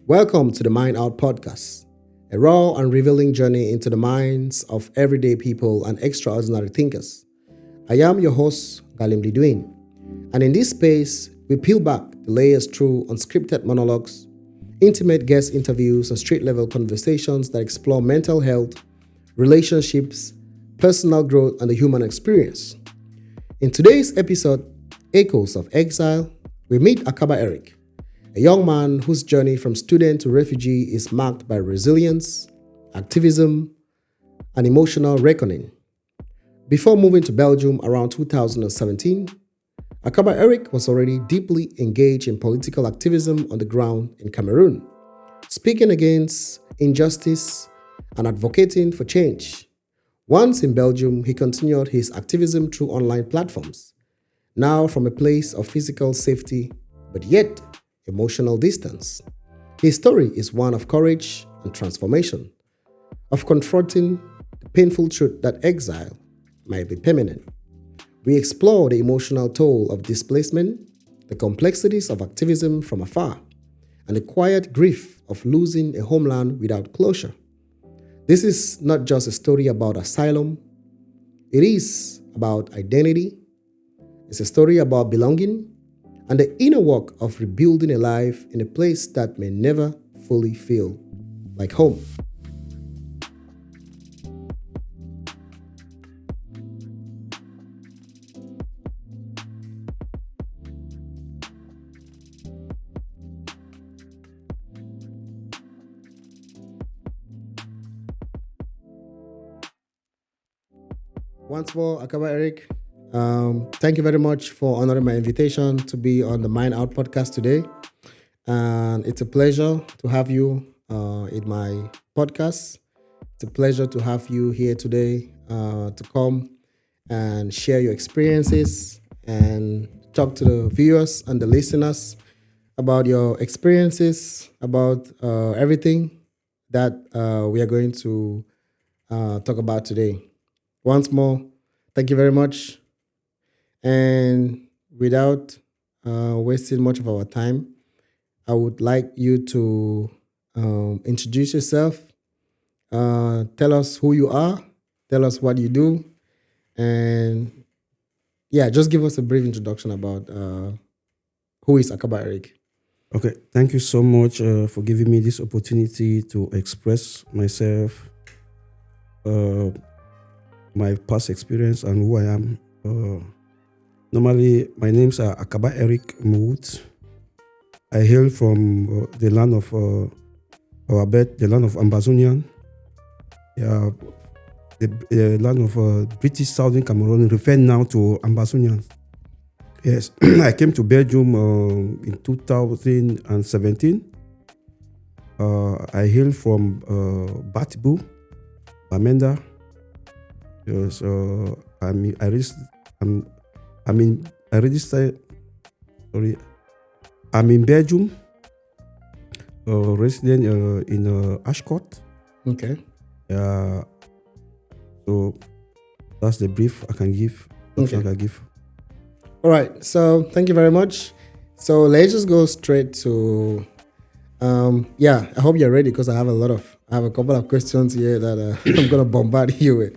Welcome to the Mind Out podcast, a raw and revealing journey into the minds of everyday people and extraordinary thinkers. I am your host, Ngalim Lidwine, and in this space, we peel back the layers through unscripted monologues, intimate guest interviews, and street-level conversations that explore mental health, relationships, personal growth, and the human experience. In today's episode, Echoes of Exile, we meet Akaba Eric, a young man whose journey from student to refugee is marked by resilience, activism, and emotional reckoning. Before moving to Belgium around 2017, Akaba Eric was already deeply engaged in political activism on the ground in Cameroon, speaking against injustice and advocating for change. Once in Belgium, he continued his activism through online platforms, now from a place of physical safety, but yet emotional distance. His story is one of courage and transformation, of confronting the painful truth that exile might be permanent. We explore the emotional toll of displacement, the complexities of activism from afar, and the quiet grief of losing a homeland without closure. This is not just a story about asylum, it is about identity. It's a story about belonging and the inner work of rebuilding a life in a place that may never fully feel like home. Once more, Akaba Eric, thank you very much for honoring my invitation to be on the Mind Out podcast today. And it's a pleasure to have you in my podcast. It's a pleasure to have you here today to come and share your experiences and talk to the viewers and the listeners about your experiences, about everything that we are going to talk about today. Once more, thank you very much. And without wasting much of our time, I would like you to introduce yourself, tell us who you are, tell us what you do, and just give us a brief introduction about who is Akaba Eric. Okay, thank you so much for giving me this opportunity to express myself, my past experience and who I am. Normally, my names are Akaba Eric Mout. I hail from the land of our birth, the land of Ambazonian. Yeah, the land of British Southern Cameroon, referred now to Ambazonian. Yes, I came to Belgium in 2017. I hail from Batibu, Bamenda. Yes, I'm in Belgium, resident in Ashcourt. Okay. So that's the brief I can give. All right. So thank you very much. So let's just go straight to, I hope you're ready because I have a couple of questions here that I'm going to bombard you with.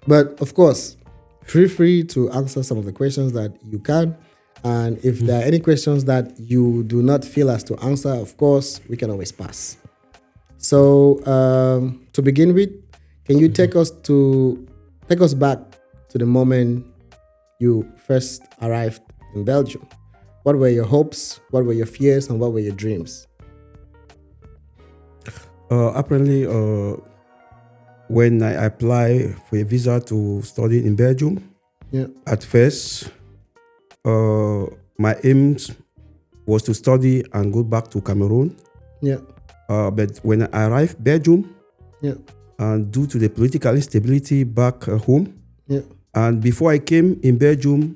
But of course, feel free to answer some of the questions that you can. And if there are any questions that you do not feel as to answer, of course, we can always pass. So to begin with, can you take us back to the moment you first arrived in Belgium? What were your hopes? What were your fears? And what were your dreams? Apparently, when I applied for a visa to study in Belgium, at first, my aims was to study and go back to Cameroon. But when I arrived in Belgium, and due to the political instability back home, and before I came in Belgium,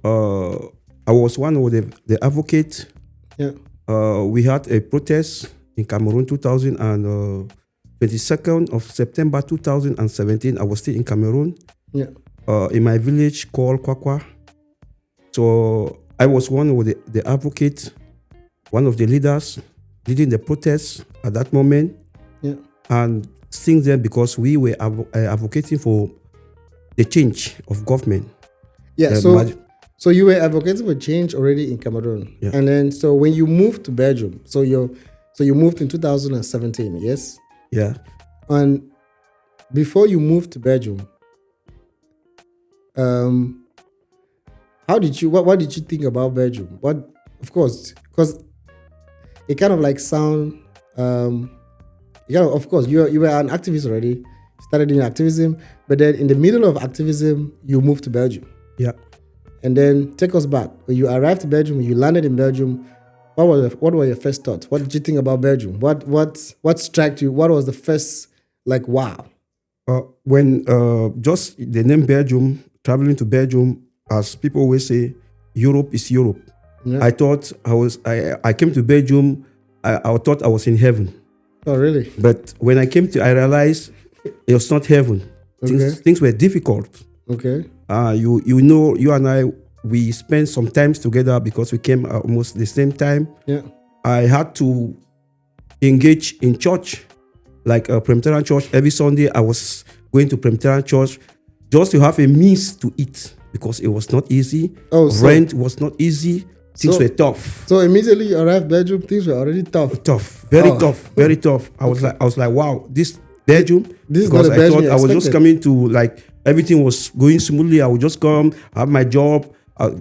I was one of the advocates. We had a protest in Cameroon 22nd of September 2017. I was still in Cameroon. In my village called Kwakwa. So I was one of the advocates, one of the leaders leading the protests at that moment. Yeah. And since then, because we were advocating for the change of government. Yeah, so you were advocating for change already in Cameroon. Yeah. And then, so when you moved to Belgium, so you moved in 2017, yes? Yeah. And before you moved to Belgium, what did you think about Belgium? Of course, because it kind of like sound, of course, you were an activist already, started doing activism, but then in the middle of activism, you moved to Belgium. Yeah. And then take us back. When you arrived in Belgium, when you landed in Belgium, what were your first thoughts? What did you think about Belgium? What struck you? What was the first, like, wow? When just the name Belgium, traveling to Belgium, as people always say, Europe is Europe. Yeah. I thought I came to Belgium, I thought I was in heaven. Oh, really? But when I realized it was not heaven. Okay. Things were difficult. Okay. You and I, we spent some time together because we came almost the same time. Yeah. I had to engage in church, like a Presbyterian church. Every Sunday I was going to Presbyterian church just to have a means to eat because it was not easy. Rent was not easy. Things were tough. So immediately you arrived in Belgium, things were already tough. Very tough. I was like, wow, this Belgium. This is not a Belgium. I was just coming to, like, everything was going smoothly. I would just come, have my job,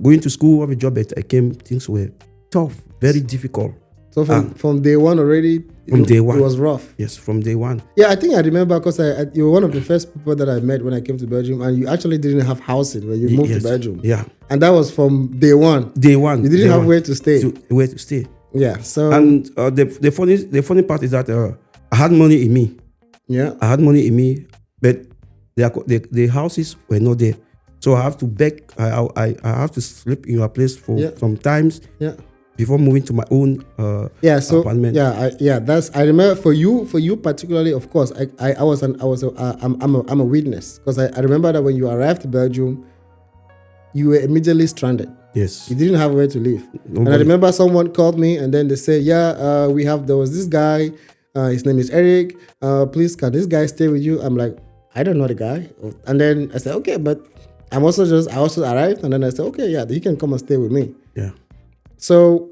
going to school, have a job. But I came, things were tough, very difficult. So from day one already, it was rough. Yes, from day one. Yeah, I think I remember because you were one of the first people that I met when I came to Belgium, and you actually didn't have housing when you moved to Belgium. Yeah. And that was from day one. Day one. You didn't have where to stay. Where to stay. Yeah. So. And the funny part is that I had money in me. Yeah. I had money in me, but the houses were not there. So I have to beg. I have to sleep in a place for some times. Yeah. Before moving to my own apartment. I remember for you particularly. Of course, I'm a witness because I remember that when you arrived to Belgium, you were immediately stranded. Yes, you didn't have where to live. Nobody. And I remember someone called me and then they said, there was this guy. His name is Eric. Please, can this guy stay with you? I'm like, I don't know the guy. And then I said, okay, but I also arrived and then I said, okay, yeah, he can come and stay with me. Yeah. So,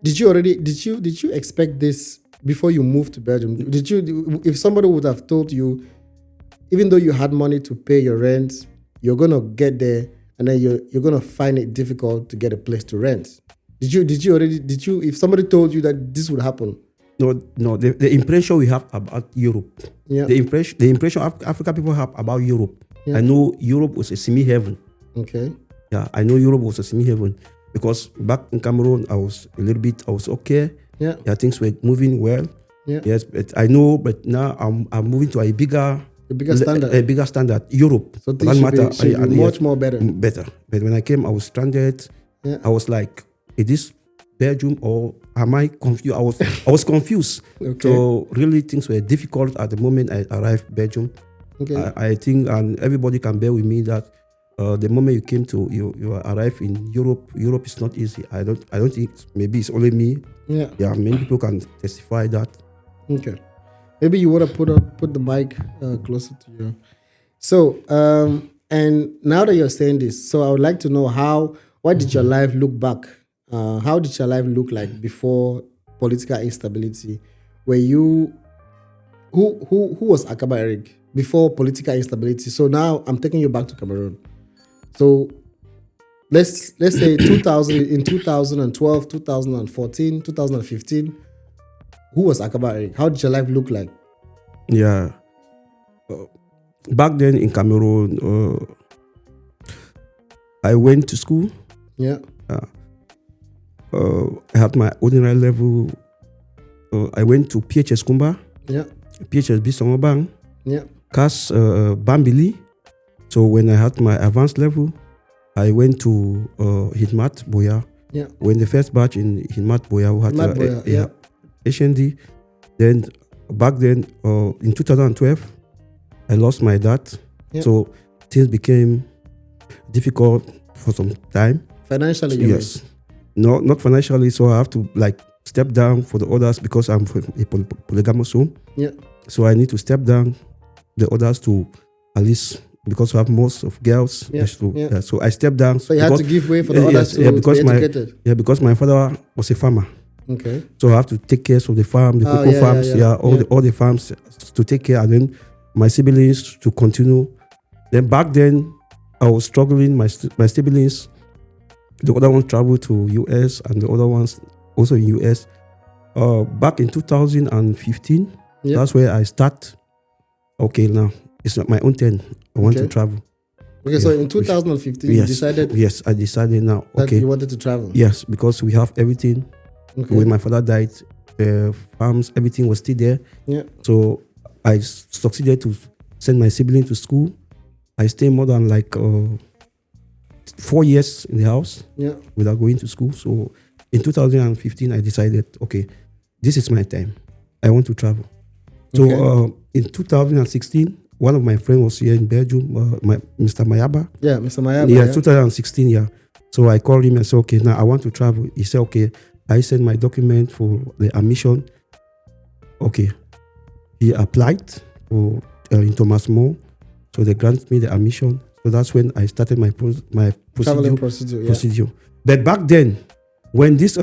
did you expect this before you moved to Belgium? If somebody would have told you, even though you had money to pay your rent, you're gonna get there and then you're gonna find it difficult to get a place to rent? If somebody told you that this would happen? No. The impression we have about Europe, the impression African people have about Europe. Yeah. I know Europe was a semi-heaven. Okay. Yeah, I know Europe was a semi-heaven. Because back in Cameroon, I was okay. Yeah. Things were moving well. Yeah. Yes, but I know, but now I'm moving to a bigger standard. Europe. So things should be much more better. Better. But when I came, I was stranded. Yeah. I was like, is this Belgium or am I confused? I was confused. Okay. So really things were difficult at the moment I arrived in Belgium. Okay. I think, and everybody can bear with me that the moment you arrive in Europe is not easy. I don't think maybe it's only me. Yeah. Yeah, many people can testify that. Okay. Maybe you want to put the mic closer to you. So, and now that you're saying this, so I would like to know what did your life look back? How did your life look like before political instability? Were you who was Akaba Eric before political instability? So now I'm taking you back to Cameroon. So let's say 2012, 2014, 2015. Who was Akaba Eric? How did your life look like? Yeah. Back then in Cameroon, I went to school. Yeah. I had my ordinary level. I went to PHS Kumba. Yeah. PHS Bisongobang. Yeah. CAS Bambili. So when I had my advanced level, I went to Hitmat Boya. Yeah. When the first batch in Hitmat Boya who had HND. Then back then in 2012, I lost my dad. Yeah. So things became difficult for some time. Financially, yes. No, not financially. So I have to step down for the others because I'm from a polygamous home. Yeah. So I need to step down the others to at least, because we have most of girls. Yeah. So I stepped down. So you had to give way for the others to be educated. Because my father was a farmer. Okay. So I have to take care of the farm, the cocoa farms, all the farms to take care, and then my siblings to continue. Then back then, I was struggling. My siblings, the other ones traveled to US, and the other ones also in US. Back in 2015, that's where I start. Okay, now it's not my own turn. I want to travel. Okay, so in 2015, you decided. Yes, I decided now. That you wanted to travel. Yes, because we have everything. Okay. When my father died, the farms, everything was still there. Yeah. So I succeeded to send my sibling to school. I stayed more than 4 years in the house without going to school. So in 2015, I decided, okay, this is my time. I want to travel. So in 2016, one of my friends was here in Belgium, Mr. Mayaba. Yeah, Mr. Mayaba. Yeah, 2016, So I called him and said, okay, now I want to travel. He said, okay. I sent my document for the admission. Okay. He applied for in Thomas More. So they granted me the admission. So that's when I started my procedure. But back then, when this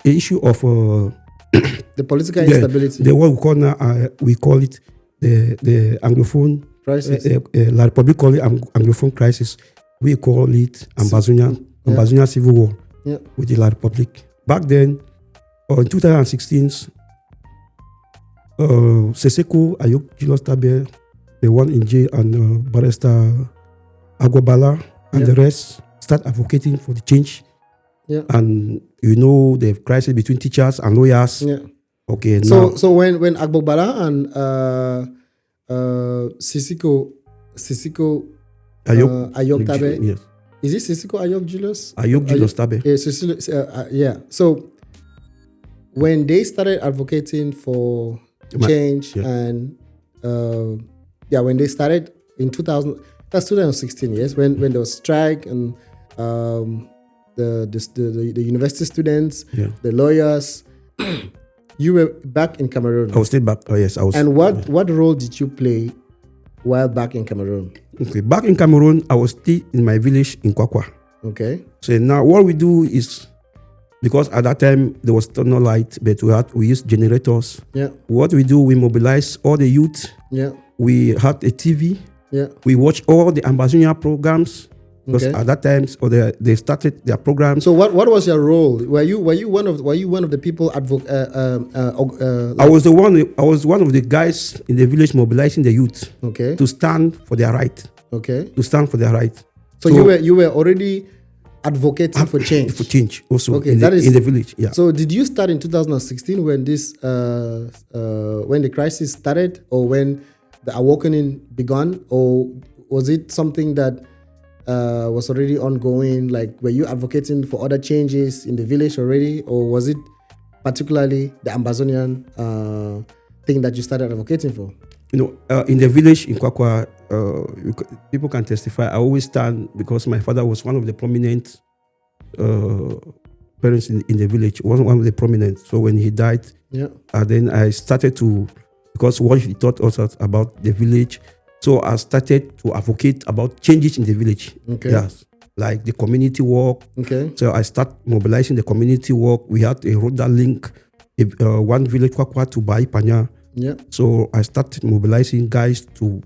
issue of the political instability, the what we call now, we call it the Anglophone crisis. La Republic call it Anglophone crisis. We call it Ambazonian Civil War with the La Republic. Back then, in 2016, Seseko Ayok Julius Tabe, the one in jail, and Barrister Agwabala and the rest start advocating for the change. Yeah. And the crisis between teachers and lawyers. Yeah. Okay. So when Agwabala and Seseko Ayok Tabe. Yes. Is it Seseko Ayok Julius? Ayok Julius Tabe. So when they started advocating for change and when they started in 2016, yes, when there was strike and the university students, the lawyers, you were back in Cameroon. I was still back. Oh yes, I was. And what role did you play while back in Cameroon? Okay, back in Cameroon, I was still in my village in Kwakwa. Okay. So now what we do is, because at that time there was still no light, but we used generators. Yeah. What we do, we mobilize all the youth. Yeah. We had a TV. Yeah. We watch all the Ambazonia programs. Because at that time, they started their program. So what was your role? Were you one of the people I was one of the guys in the village mobilizing the youth. Okay. To stand for their right. Okay. To stand for their right. So you were already advocating for change. For change also. Okay. In the village. Yeah. So did you start in 2016 when this when the crisis started, or when the awakening began, or was it something that was already ongoing? Like, were you advocating for other changes in the village already, or was it particularly the Ambazonian thing that you started advocating for? In the village in Kwakwa, people can testify. I always stand because my father was one of the prominent parents in the village. One of the prominent. So when he died, then I started to, because what he taught us about the village. So I started to advocate about changes in the village. Okay. Yes. Like the community work. Okay. So I start mobilizing the community work. We had a road that link one village Kwakwa to Baipanya. Yeah. So I started mobilizing guys to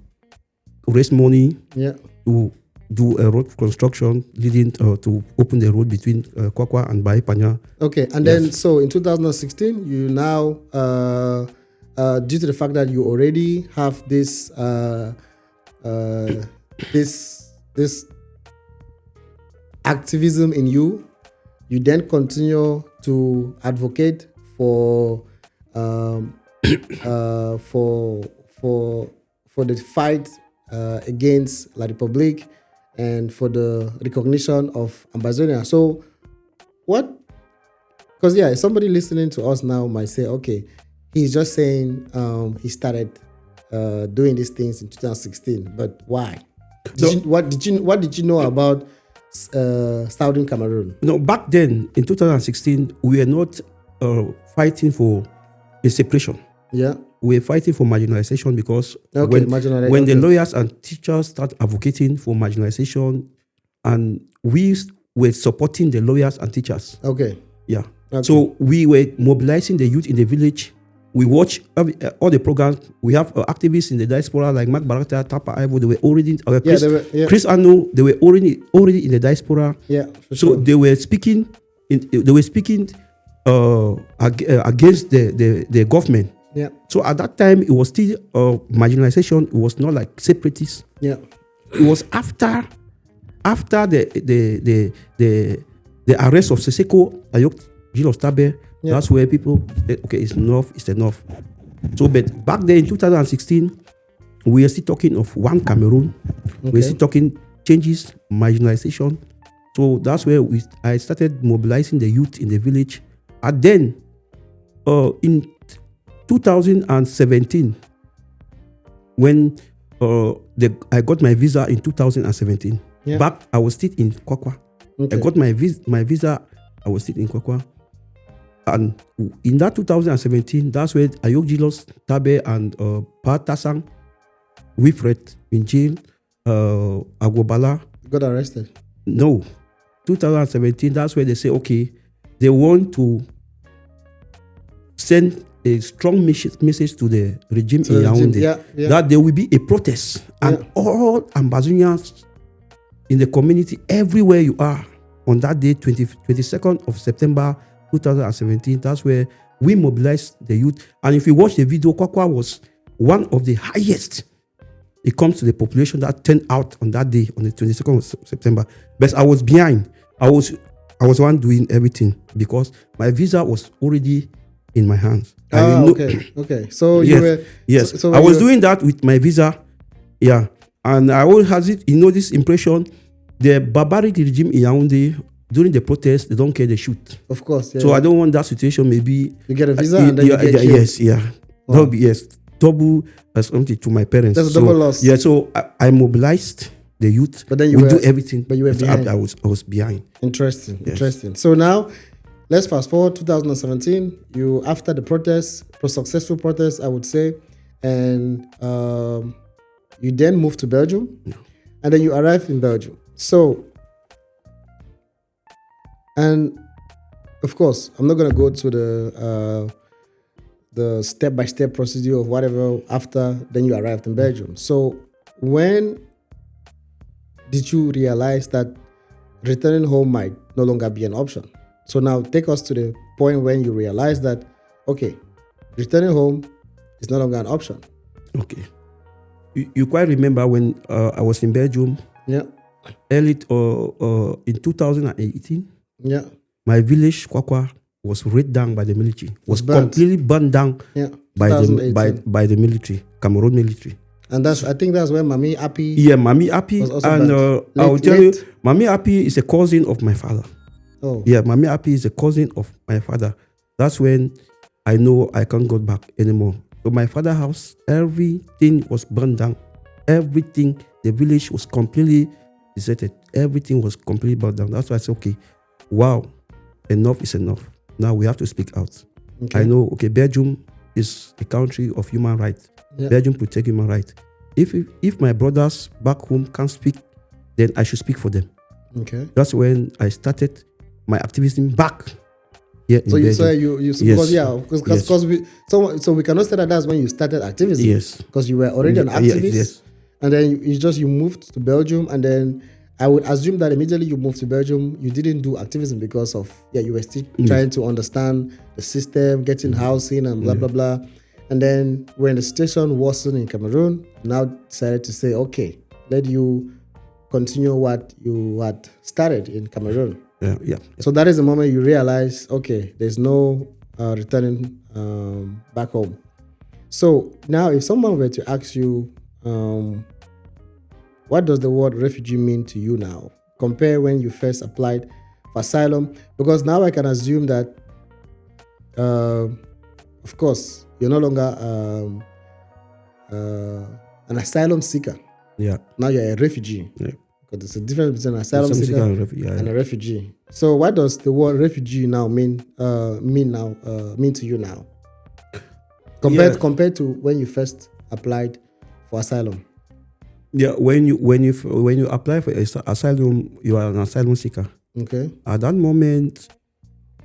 raise money. Yeah. To do a road construction leading to open the road between Kwakwa and Baipanya. Okay. And then so in 2016, you now due to the fact that you already have this this activism in you, you then continue to advocate for the fight against La Republique and for the recognition of Ambazonia. So what? Because somebody listening to us now might say, okay, he's just saying he started doing these things in 2016, but why? What did you know about Southern Cameroon? Back then in 2016, we were not fighting for a separation. Yeah. We're fighting for marginalization because Okay, when the lawyers and teachers start advocating for marginalization, and we were supporting the lawyers and teachers. Okay. Yeah. Okay. So we were mobilizing the youth in the village. We watch all the programs. We have activists in the diaspora like Mark Barakta, Tapa Ivo. They were already Chris Ano. They were already in the diaspora. Yeah, for so sure. They were speaking. Against the government. Yeah. So at that time, it was still marginalization. It was not like separatists. Yeah. It was after the arrest of Seseko Ayok Jilos Tabe. Yeah. That's where people said, okay, it's enough. So, but back then in 2016, we are still talking of one Cameroon. Okay. We are still talking changes, marginalization. So that's where I started mobilizing the youth in the village. And then in 2017, when I got my visa in 2017, back I was still in Kwakwa. Okay. I got my visa, I was still in Kwakwa. And in that 2017, that's where Ayok Jilos Tabe and Pa Tasang, Wilfred in jail, Agobala got arrested. No. 2017, that's where they say, okay, they want to send a strong message to the regime in Yaoundé that there will be a protest and all Ambazonians in the community, everywhere you are, on that day, 22nd of September 2017, that's where we mobilized the youth. And if you watch the video, Kwakwa was one of the highest. It comes to the population that turned out on that day, on the 22nd of September. But I was behind. I was one doing everything because my visa was already in my hands. Okay. So yes, you were... Yes. So I was doing that with my visa. Yeah. And I always had it, this impression, the barbaric regime in Yaoundé, during the protest, they don't care, they shoot. Of course. Yeah, so I don't want that situation. Maybe you get a visa and then you get killed. Yes, yeah. Wow. That would be double something to my parents. That's a double loss. Yeah, so I mobilized the youth. But then we do everything. But you were behind. I was behind. Interesting. Yes. Interesting. So now, let's fast forward 2017. You, after the protest, successful protest, I would say, and you then moved to Belgium, and then you arrived in Belgium. So, and of course, I'm not going to go to the step-by-step procedure of whatever after then you arrived in Belgium. So when did you realize that returning home might no longer be an option? So now take us to the point when you realize that, okay, returning home is no longer an option. Okay. You quite remember when I was in Belgium? Yeah. Early in 2018? Yeah. My village, Kwakwa, was raided down by the military. Was completely burned down by the military, Cameroon military. And I think that's where Mami Api. Yeah, Mami Api. And I'll tell you, Mami Api is a cousin of my father. Oh. Yeah, Mami Api is a cousin of my father. That's when I know I can't go back anymore. So my father's house, everything was burned down. Everything, the village was completely deserted. Everything was completely burned down. That's why I said, okay, wow, enough is enough. Now we have to speak out. Okay. I know, okay, Belgium is a country of human rights. Yeah. Belgium protect human rights. If my brothers back home can't speak, then I should speak for them. Okay. That's when I started my activism back here in Belgium. So you because we cannot say that that's when you started activism. Yes. Because you were already an activist. Yes. And then you moved to Belgium, and then I would assume that immediately you moved to Belgium, you didn't do activism because of you were still trying to understand the system, getting housing and blah blah blah. And then when the situation worsened in Cameroon, now decided to say, okay, let you continue what you had started in Cameroon. Yeah. So that is the moment you realize, okay, there's no returning back home. So now if someone were to ask you, what does the word refugee mean to you now? Compare when you first applied for asylum. Because now I can assume that, of course, you're no longer an asylum seeker. Yeah. Now you're a refugee. Yeah. Because there's a difference between an asylum seeker and a refugee. So what does the word refugee now mean to you now? Compared to when you first applied for asylum? Yeah, when you apply for asylum, you are an asylum seeker. Okay. At that moment,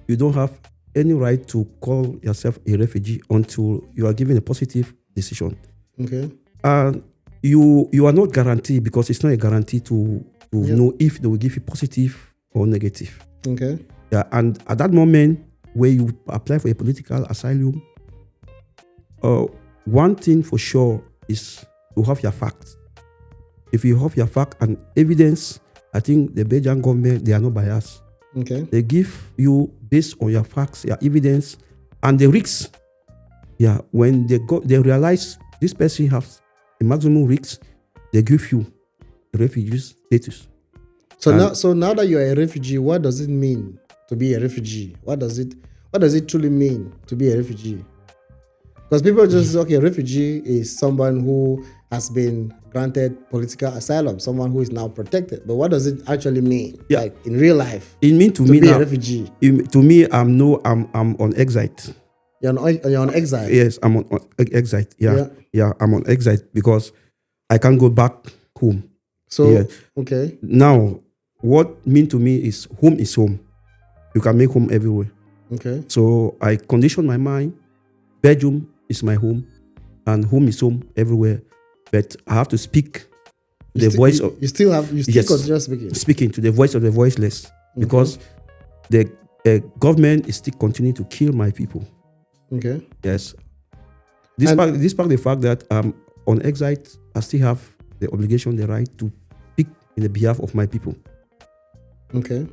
you don't have any right to call yourself a refugee until you are given a positive decision. Okay. And you are not guaranteed, because it's not a guarantee to know if they will give you positive or negative. Okay. Yeah, and at that moment where you apply for a political asylum, one thing for sure is to have your facts. If you have your fact and evidence, I think the Belgian government, they are not biased. Okay. They give you based on your facts, your evidence, and the risks. Yeah, when they realize this person has a maximum risk, they give you a refugee status. So now that you are a refugee, what does it mean to be a refugee? What does it truly mean to be a refugee? Because people just a refugee is someone who has been granted political asylum, someone who is now protected. But what does it actually mean? Yeah. Like in real life? It means to be now, a refugee. To me, I'm on exile. You're on exile. Yes, I'm on exile. Yeah, I'm on exile because I can't go back home. So okay. Now, what mean to me is home is home. You can make home everywhere. Okay. So I condition my mind. Belgium is my home, and home is home everywhere. But I have to speak the voice of. You still continue speaking. Speaking to the voice of the voiceless, because the government is still continuing to kill my people. Okay. Yes. Despite the fact that I'm on exile, I still have the obligation, the right to speak in the behalf of my people. Okay.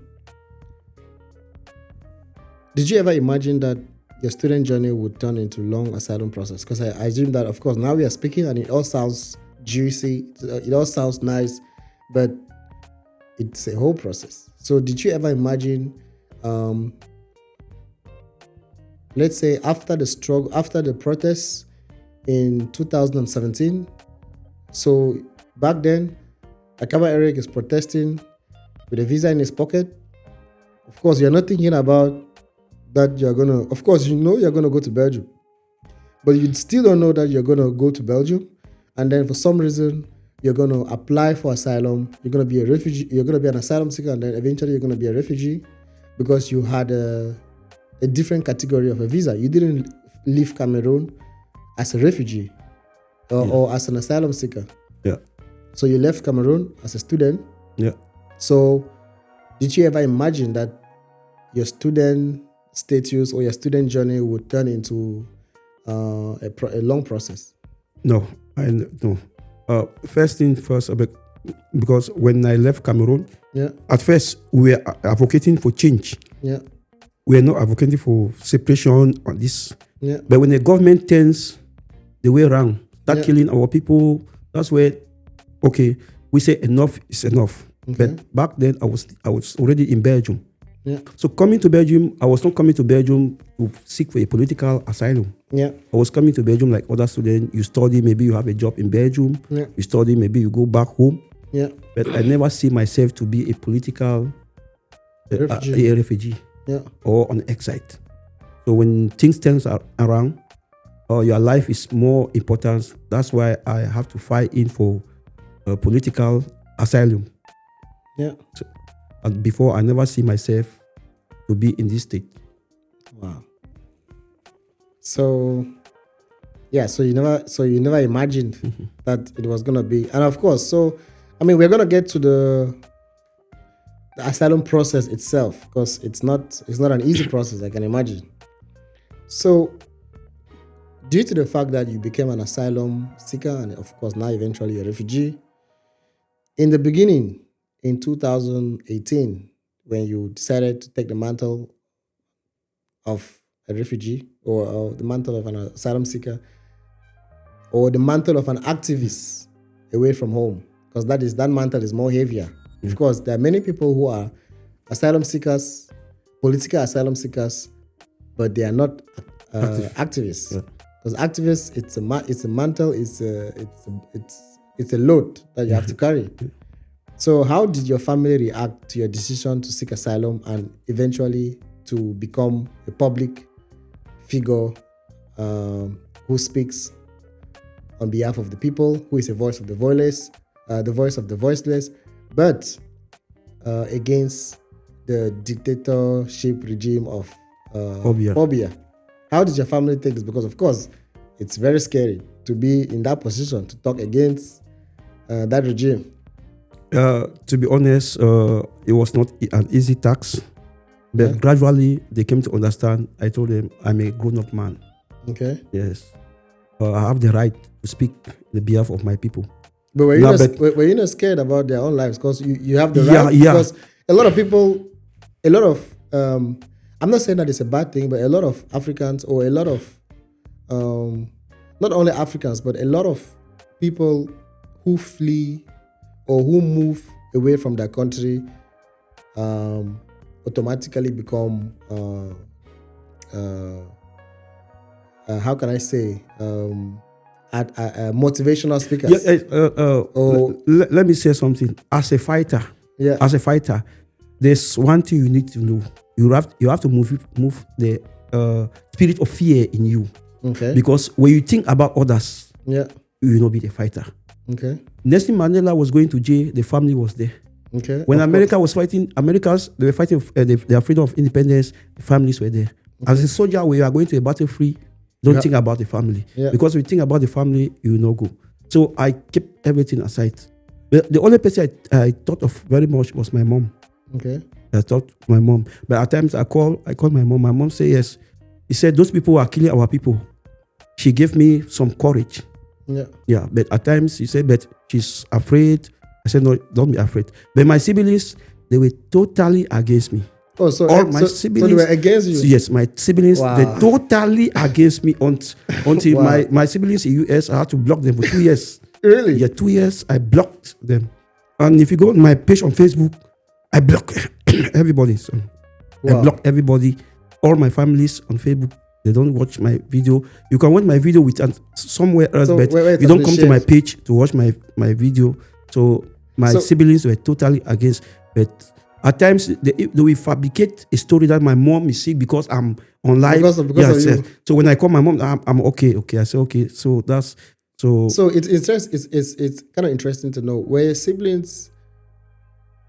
Did you ever imagine that your student journey would turn into long asylum process? Because I assume that, of course, now we are speaking and it all sounds juicy, it all sounds nice, but it's a whole process. So did you ever imagine, let's say after the protests in 2017, so back then, Akaba Eric is protesting with a visa in his pocket. Of course, you're not thinking about that you're gonna, of course, you're gonna go to Belgium, but you still don't know that you're gonna go to Belgium, and then for some reason you're gonna apply for asylum. You're gonna be a refugee. You're gonna be an asylum seeker, and then eventually you're gonna be a refugee because you had a different category of a visa. You didn't leave Cameroon as a refugee or as an asylum seeker. Yeah. So you left Cameroon as a student. Yeah. So did you ever imagine that your student status or your student journey would turn into a long process? No, no. First thing first, because when I left Cameroon, at first we were advocating for change. Yeah. We are not advocating for separation on this. Yeah. But when the government turns the way around, start killing our people, that's where, we say enough is enough. Okay. But back then I was already in Belgium. Yeah. So coming to Belgium, I was not coming to Belgium to seek for a political asylum. Yeah. I was coming to Belgium like other students. You study, maybe you have a job in Belgium. Yeah. You study, maybe you go back home. Yeah. But I never see myself to be a political refugee. Yeah. Or on exile. So when things turn around, your life is more important. That's why I have to fight in for political asylum. Yeah. So, and before, I never see myself to be in this state. Wow. So you never imagined that it was gonna be, and of course, so I mean, we're gonna get to the asylum process itself, because it's not an easy process, I can imagine. So, due to the fact that you became an asylum seeker and of course now eventually a refugee, in the beginning, in 2018, when you decided to take the mantle of a refugee or the mantle of an asylum seeker or the mantle of an activist away from home, because that mantle is more heavier. Of course, there are many people who are asylum seekers, political asylum seekers, but they are not activists. Because activists, it's a mantle, it's a load that you have to carry. So how did your family react to your decision to seek asylum and eventually to become a public figure who speaks on behalf of the people, who is a voice of the voiceless, but against the dictatorship regime of phobia? How did your family take this? Because of course, it's very scary to be in that position to talk against that regime. To be honest, it was not an easy task, but gradually they came to understand. I told them I'm a grown-up man. Okay. Yes, I have the right to speak on the behalf of my people. But were you not scared about their own lives? Because you have the right. Yeah. Because a lot of people, I'm not saying that it's a bad thing, but a lot of Africans or a lot of, not only Africans, but a lot of people who flee or who move away from their country automatically become, how can I say, motivational speakers. Let me say something. As a fighter, there's one thing you need to know. You have to move the spirit of fear in you. Okay. Because when you think about others, you will not be the fighter. Okay. Nelson Mandela was going to jail. The family was there. Okay. When America was fighting, they were fighting their freedom of independence. The families were there. Okay. As a soldier, when you are going to a battlefield, don't think about the family. Because when you think about the family, you will not go. So I kept everything aside. The only person I thought of very much was my mom. Okay. I thought my mom. But at times I call my mom. My mom said yes. He said those people are killing our people. She gave me some courage. Yeah. But at times he said, but she's afraid. I said, no, don't be afraid. But my siblings, they were totally against me. Oh, so my siblings, they were against you? Yes, my siblings, they totally against me until my siblings in US, I had to block them for 2 years. Really? Yeah, 2 years, I blocked them. And if you go on my page on Facebook, I block everybody. So I block everybody, all my families on Facebook. They don't watch my video. You can watch my video with somewhere else, but you don't come to my page to watch my video. So my siblings were totally against. But at times they will fabricate a story that my mom is sick because I'm on live. Because of you. So when I call my mom, I'm okay. I say okay. So that's so. So it's kind of interesting to know where your siblings.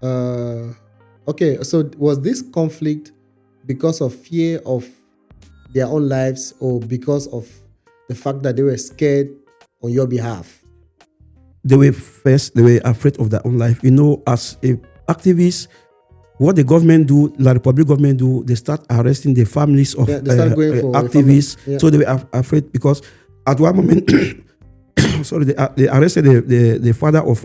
Okay, so was this conflict because of fear of their own lives or because of the fact that they were scared on your behalf? They were afraid of their own life. You know, as a activist, what the government do, La Republic government do, they start arresting the families of activists. So they were afraid because at one moment, they arrested the father of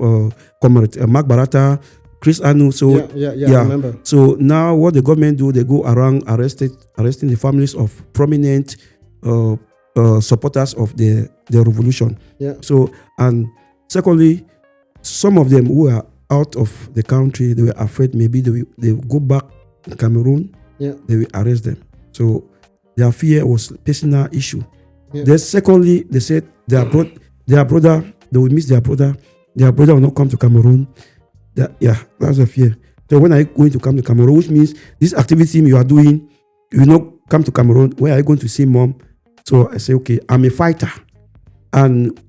Comrade Mark Barata, Chris Anu. So I remember. So now what the government do, they go around arresting the families of prominent supporters of the revolution. Yeah. So, and secondly, some of them who are out of the country, they were afraid maybe they will go back to Cameroon. Yeah. They will arrest them. So their fear was personal issue. Yeah. Then secondly, they said their brother, they will miss their brother. Their brother will not come to Cameroon. That's a fear. So when are you going to come to Cameroon? Which means this activity you are doing, you will not come to Cameroon. Where are you going to see mom? So I say, okay, I'm a fighter. And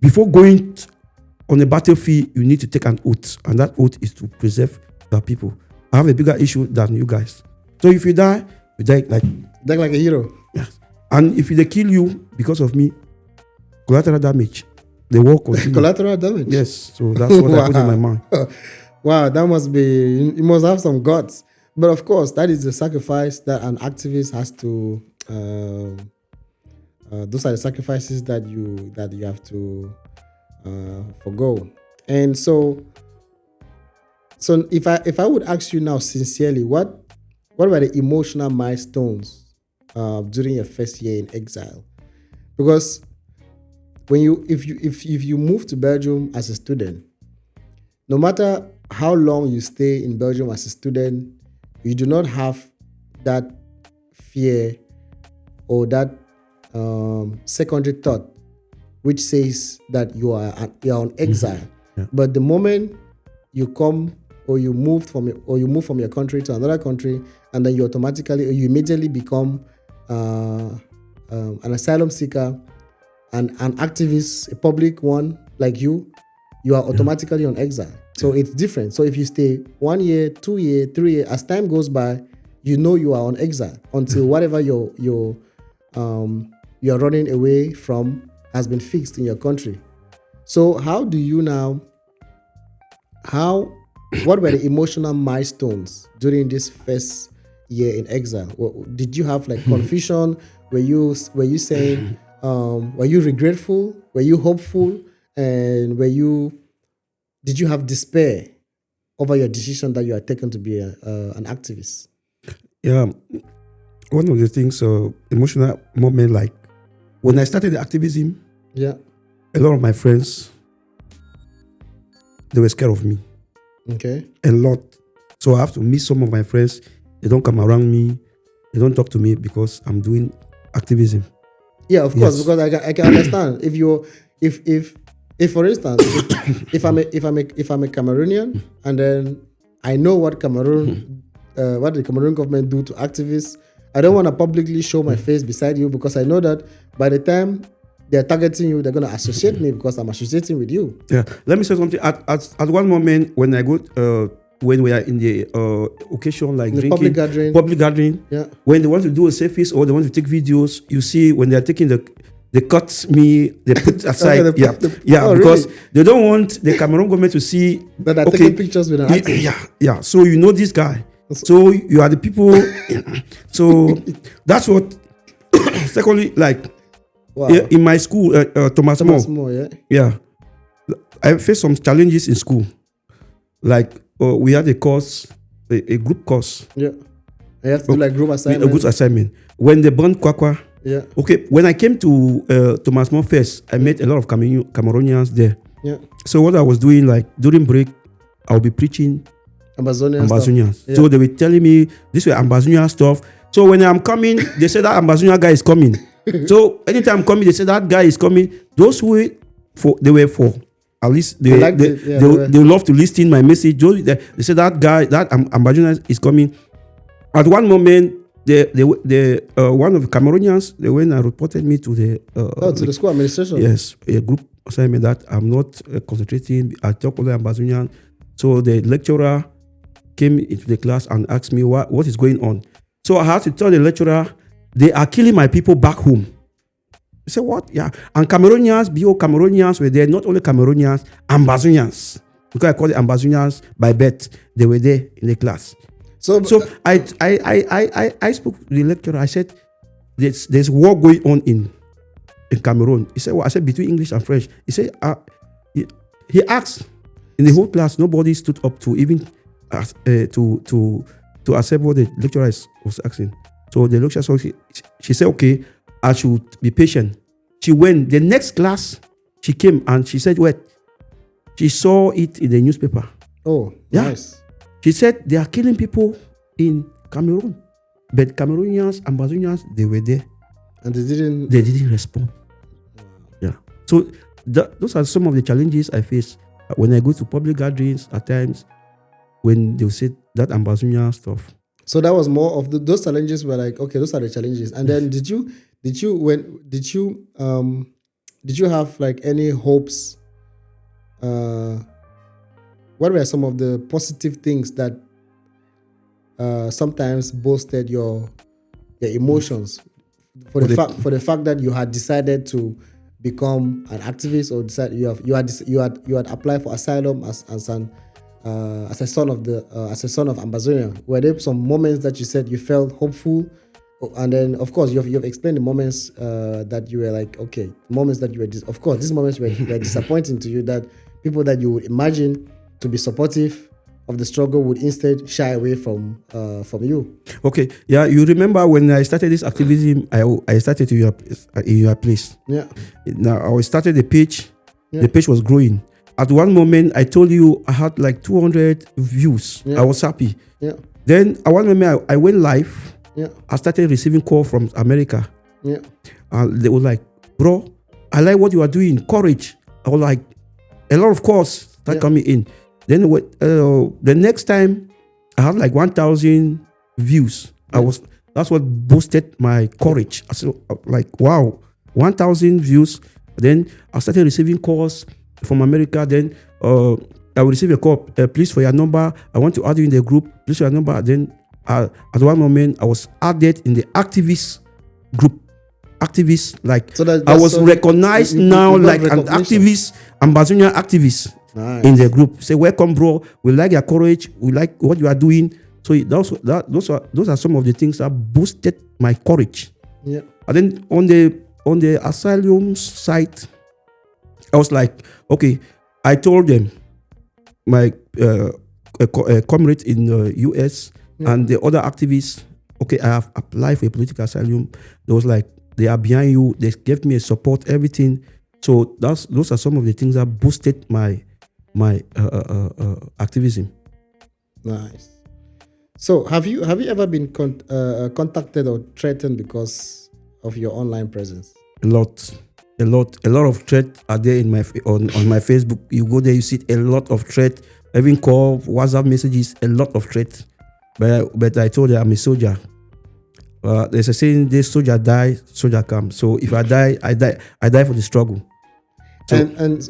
before going on a battlefield, you need to take an oath. And that oath is to preserve the people. I have a bigger issue than you guys. So if you die like a hero. Yes. And if they kill you because of me, collateral damage. The war continues. Collateral damage? Yes. So that's what I put in my mind. Wow, that must be, you must have some guts. But of course, that is the sacrifice that an activist has to, those are the sacrifices that you have to forgo. And so if I would ask you now sincerely, what were the emotional milestones during your first year in exile? Because if you move to Belgium as a student, no matter how long you stay in Belgium as a student, you do not have that fear or that secondary thought which says that you are on exile. Mm-hmm. Yeah. But the moment you come or you move from your country to another country, and then you immediately become an asylum seeker and an activist, a public one like you are automatically on exile. So it's different. So if you stay 1 year, 2 year, 3 years, as time goes by, you are on exile until whatever you're running away from has been fixed in your country. So how do you now? What were the emotional milestones during this first year in exile? Did you have like confusion? Were you saying? Were you regretful? Were you hopeful? And did you have despair over your decision that you had taken to be an activist? Yeah, one of the things, emotional moment, like when I started the activism, a lot of my friends, they were scared of me. Okay. A lot. So I have to miss some of my friends. They don't come around me. They don't talk to me because I'm doing activism. Yeah, of course, because I can understand if for instance, if I'm a Cameroonian and then I know what the Cameroon government do to activists, I don't want to publicly show my face beside you because I know that by the time they're targeting you, they're going to associate me because I'm associating with you. Yeah, let me say something. At one moment when I go, when we are in the occasion like drinking, public gathering, when they want to do a selfies or they want to take videos, you see when they are taking they cut me, they put aside. Because really? They don't want the Cameroon government to see that they're taking pictures with an activist. Yeah. So you know this guy. So you are the people. So that's what. Secondly, like in my school, Thomas More. I faced some challenges in school. Like we had a course, a group course. Yeah. You have to do like group assignment. A group assignment. When they burned Kwakwa. Yeah. Okay. When I came to Thomas More first, I met a lot of Cameroonians there. Yeah. So what I was doing, like during break, I'll be preaching Ambazonians. Yeah. So they were telling me this were Ambazonian stuff. So when I'm coming, they said that Ambazonian guy is coming. So anytime I'm coming, they said that guy is coming. Those who were for. At least they love to listen my message. They said that guy, that Ambazonian is coming. At one moment, one of the Cameroonians, they went and reported me to the school administration. Yes, a group assignment that I'm not concentrating. I talk with the Ambazonian. So the lecturer came into the class and asked me what is going on. So I had to tell the lecturer, they are killing my people back home. I said, what? Yeah. And Cameroonians were there, not only Cameroonians, Ambazonians. Because I call it Ambazonians by birth. They were there in the class. So I spoke to the lecturer. I said, there's war going on in Cameroon. He said, well, I said, between English and French. He said, he asked in the whole class, nobody stood up to even ask, to accept what the lecturer was asking. So the lecturer, she said, okay, I should be patient. She went. The next class, she came and she said, wait, she saw it in the newspaper. Oh, yeah. Nice. She said they are killing people in Cameroon. But Cameroonians, Ambazonians, they were there. And they didn't respond. Wow. Yeah. So those are some of the challenges I face when I go to public gatherings at times when they say that Ambazonian stuff. So that was more of those challenges were like, okay, those are the challenges. And then did you have like any hopes? What were some of the positive things that sometimes boosted your emotions for the fact that you had decided to become an activist, or you had applied for asylum as a son of Ambazonia? Were there some moments that you said you felt hopeful? And then, of course, you've explained the moments that you were like, okay, moments that you were, of course, these moments were disappointing to you, that people that you would imagine to be supportive of the struggle would instead shy away from you. Okay, yeah, you remember when I started this activism, I started in your place. Yeah. Now I started the page. Yeah. The page was growing. At one moment, I told you I had like 200 views. Yeah. I was happy. Yeah. Then at one moment, I went live. Yeah. I started receiving calls from America. Yeah. They were like, bro, I like what you are doing. Courage. I was like, a lot of calls start coming in. Then the next time I had like 1,000 views. That's what boosted my courage. I said, like, wow, 1,000 views. Then I started receiving calls from America. Then I will receive a call. Please, for your number, I want to add you in the group. Please, for your number. Then at one moment, I was added in the activist group. Activist, like, so I was recognized now like an activist, Ambazonian activist. Nice. In the group. Say, welcome, bro. We like your courage. We like what you are doing. So those are some of the things that boosted my courage. Yeah. And then on the asylum site, I was like, okay. I told them, my comrades in the US and the other activists, okay, I have applied for a political asylum. They was like, they are behind you. They gave me a support, everything. So those are some of the things that boosted my activism. Nice. So have you ever been contacted or threatened because of your online presence? A lot of threats are there on my Facebook. You go there, you see a lot of threats, even call, WhatsApp messages, a lot of threats. But I told her I'm a soldier. There's a saying: "This soldier die, soldier come." So if I die, I die for the struggle. So,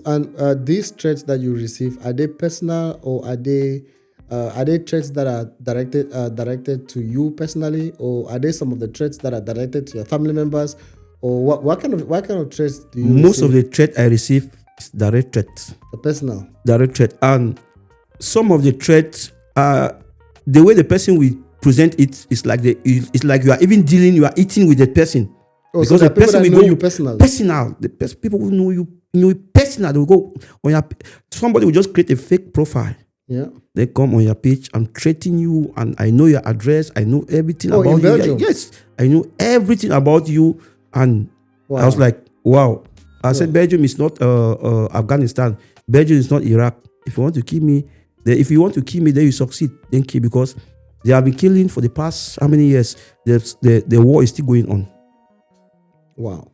and these threats that you receive, are they personal or are they threats that are directed to you personally, or are they some of the threats that are directed to your family members, or what kind of threats do you most receive? of the threat I receive is direct threats. The personal. Direct threat, and some of the threats are the way the person will present it is like it's like you are even you are eating with the person. Oh, because so the person will know go you personally. Personal. People who know you personal. They will go on your. Somebody will just create a fake profile. Yeah. They come on your page and threaten you, and I know your address. I know everything about in you. Belgium? Yes, I know everything about you. And I was like, wow. I said, Belgium is not Afghanistan. Belgium is not Iraq. If you want to kill me, then you succeed. Then kill, because they have been killing for the past how many years? The war is still going on. Wow.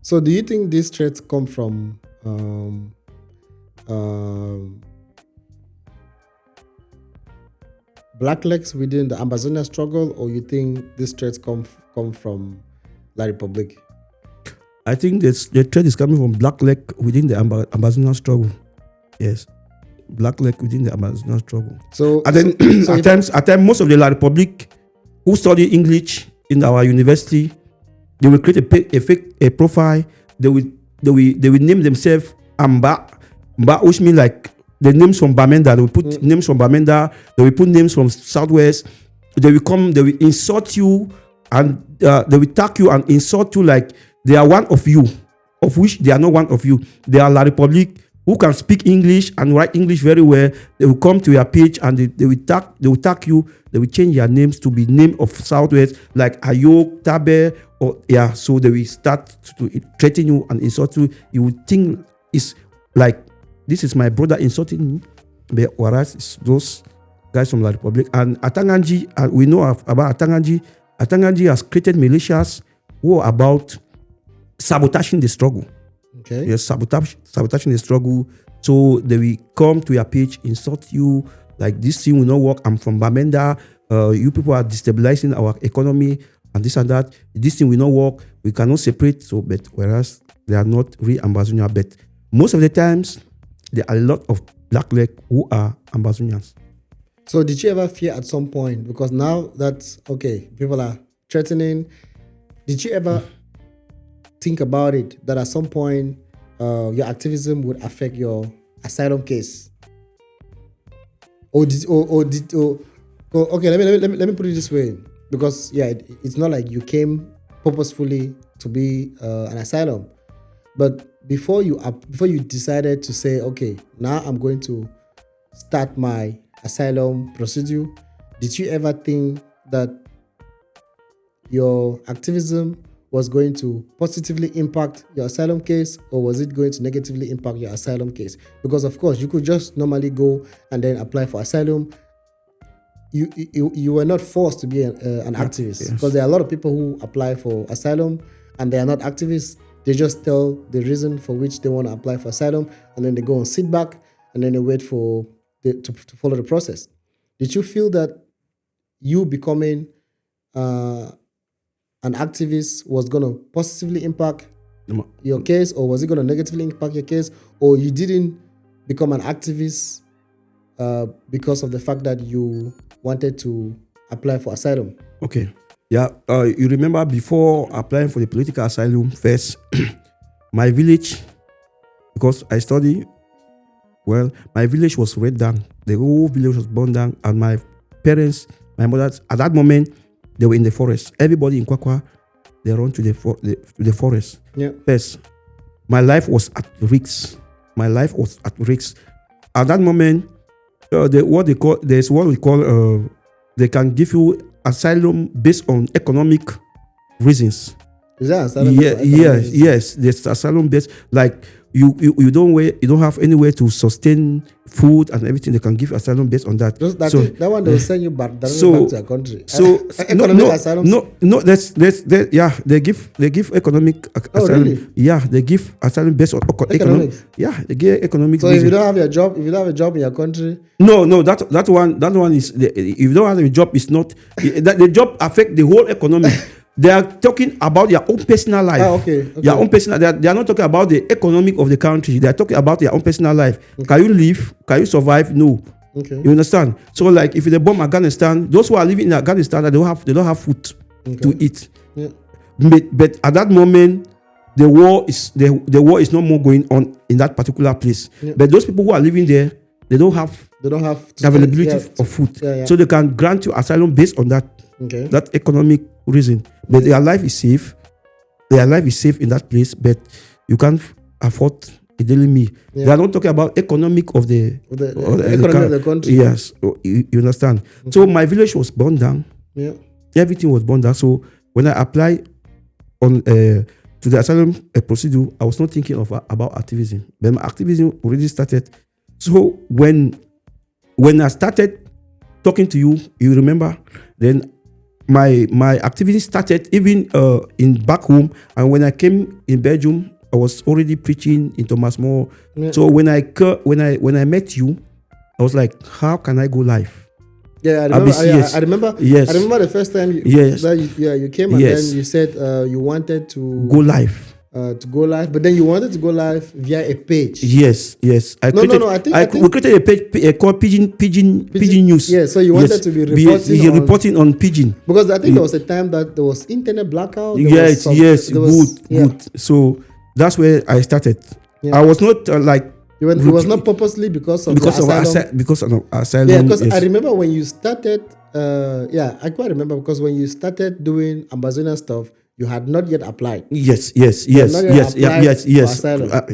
So do you think these threats come from black legs within the Ambazonia struggle, or you think these threats come from La Republic? I think the threat is coming from black leg within the Ambazonia struggle. Yes, black leg within the Ambazonia struggle. So and then at times, most of the La Republic who study English in our university, they will create a fake profile. They will name themselves Amba, which means like the names from Bamenda. They will put names from Bamenda. They will put names from Southwest. They will insult you, and they will attack you and insult you like they are one of you, of which they are not one of you. They are La Republic who can speak English and write English very well. They will come to your page and they will attack you. They will change your names to be name of Southwest, like Ayok, Tabe, or yeah. So they will start to threaten you and insult you. You would think it's like, this is my brother insulting me, but whereas it's those guys from La Republic. And Atanganji, we know about Atanganji. Atanganji has created militias who are about sabotaging the struggle. Okay. Yes, sabotaging the struggle. So they will come to your page, insult you, like this thing will not work. I'm from Bamenda. You people are destabilizing our economy and this and that. This thing will not work. We cannot separate. So, but whereas they are not real Ambazonians, but most of the times there are a lot of black leg who are Ambazonians. So did you ever fear at some point, because now that's okay, people are threatening, did you ever think about it that at some point your activism would affect your asylum case? Okay, let me put it this way, because it's not like you came purposefully to be an asylum, but before you decided to say, okay, now I'm going to start my asylum procedure, did you ever think that your activism was going to positively impact your asylum case, or was it going to negatively impact your asylum case? Because of course you could just normally go and then apply for asylum. You were not forced to be an activist, because there are a lot of people who apply for asylum and they are not activists. They just tell the reason for which they want to apply for asylum, and then they go and sit back, and then they wait for to follow the process. Did you feel that you becoming an activist was going to positively impact your case, or was it going to negatively impact your case, or you didn't become an activist because of the fact that you wanted to apply for asylum? Okay. Yeah. You remember before applying for the political asylum first, my village, because I study, well, my village was red down. The whole village was burned down, and my parents, my mother, at that moment, they were in the forest. Everybody in Kwakwa, they run to the forest. Yeah. First, my life was at risk. My life was at risk. At that moment, there's what we call, they can give you asylum based on economic reasons. Is that asylum? Yes. There's asylum based, like you don't have anywhere to sustain food and everything. They can give asylum based on that. That one they will send you back to your country. So economic asylum. No. They give economic asylum. Really? Yeah, they give asylum based on economic. Yeah, they give economic. So if you don't have a job in your country. No, that one is if you don't have a job, it's not that the job affect the whole economy. They are talking about their own personal life. Okay. Their own personal. They are not talking about the economic of the country. They are talking about their own personal life. Okay. Can you live? Can you survive? No. Okay. You understand? So, like, if they bomb Afghanistan, those who are living in Afghanistan, they don't have food to eat. Yeah. But at that moment, the war is not more going on in that particular place. Yeah. But those people who are living there, they don't have availability of food. Yeah. So they can grant you asylum based on that. Okay. That economic reason. But their life is safe. Their life is safe in that place, but you can't afford a daily meal. Yeah. They are not talking about economic of the economy of the country. Yes, you understand. Okay. So my village was burned down. Yeah. Everything was burned down. So when I applied to the asylum procedure, I was not thinking about activism. But my activism already started. So when I started talking to you, you remember, then my activity started even in back home, and when I came in Belgium, I was already preaching in Thomas More. Yeah. So when I met you, I was like, how can I go live? Yeah, I remember. Yes. I remember the first time you came, and then you said you wanted to go live. But then you wanted to go live via a page. Yes. I think we created a page called Pigeon News. Yeah, so you wanted to be reporting on Pigeon. Because I think there was a time that there was internet blackout. Good. So that's where I started. Yeah. I was not it was not purposely because of asylum. Yeah, because I remember when you started. I quite remember because when you started doing Amazonian stuff, you had not yet applied. Yes.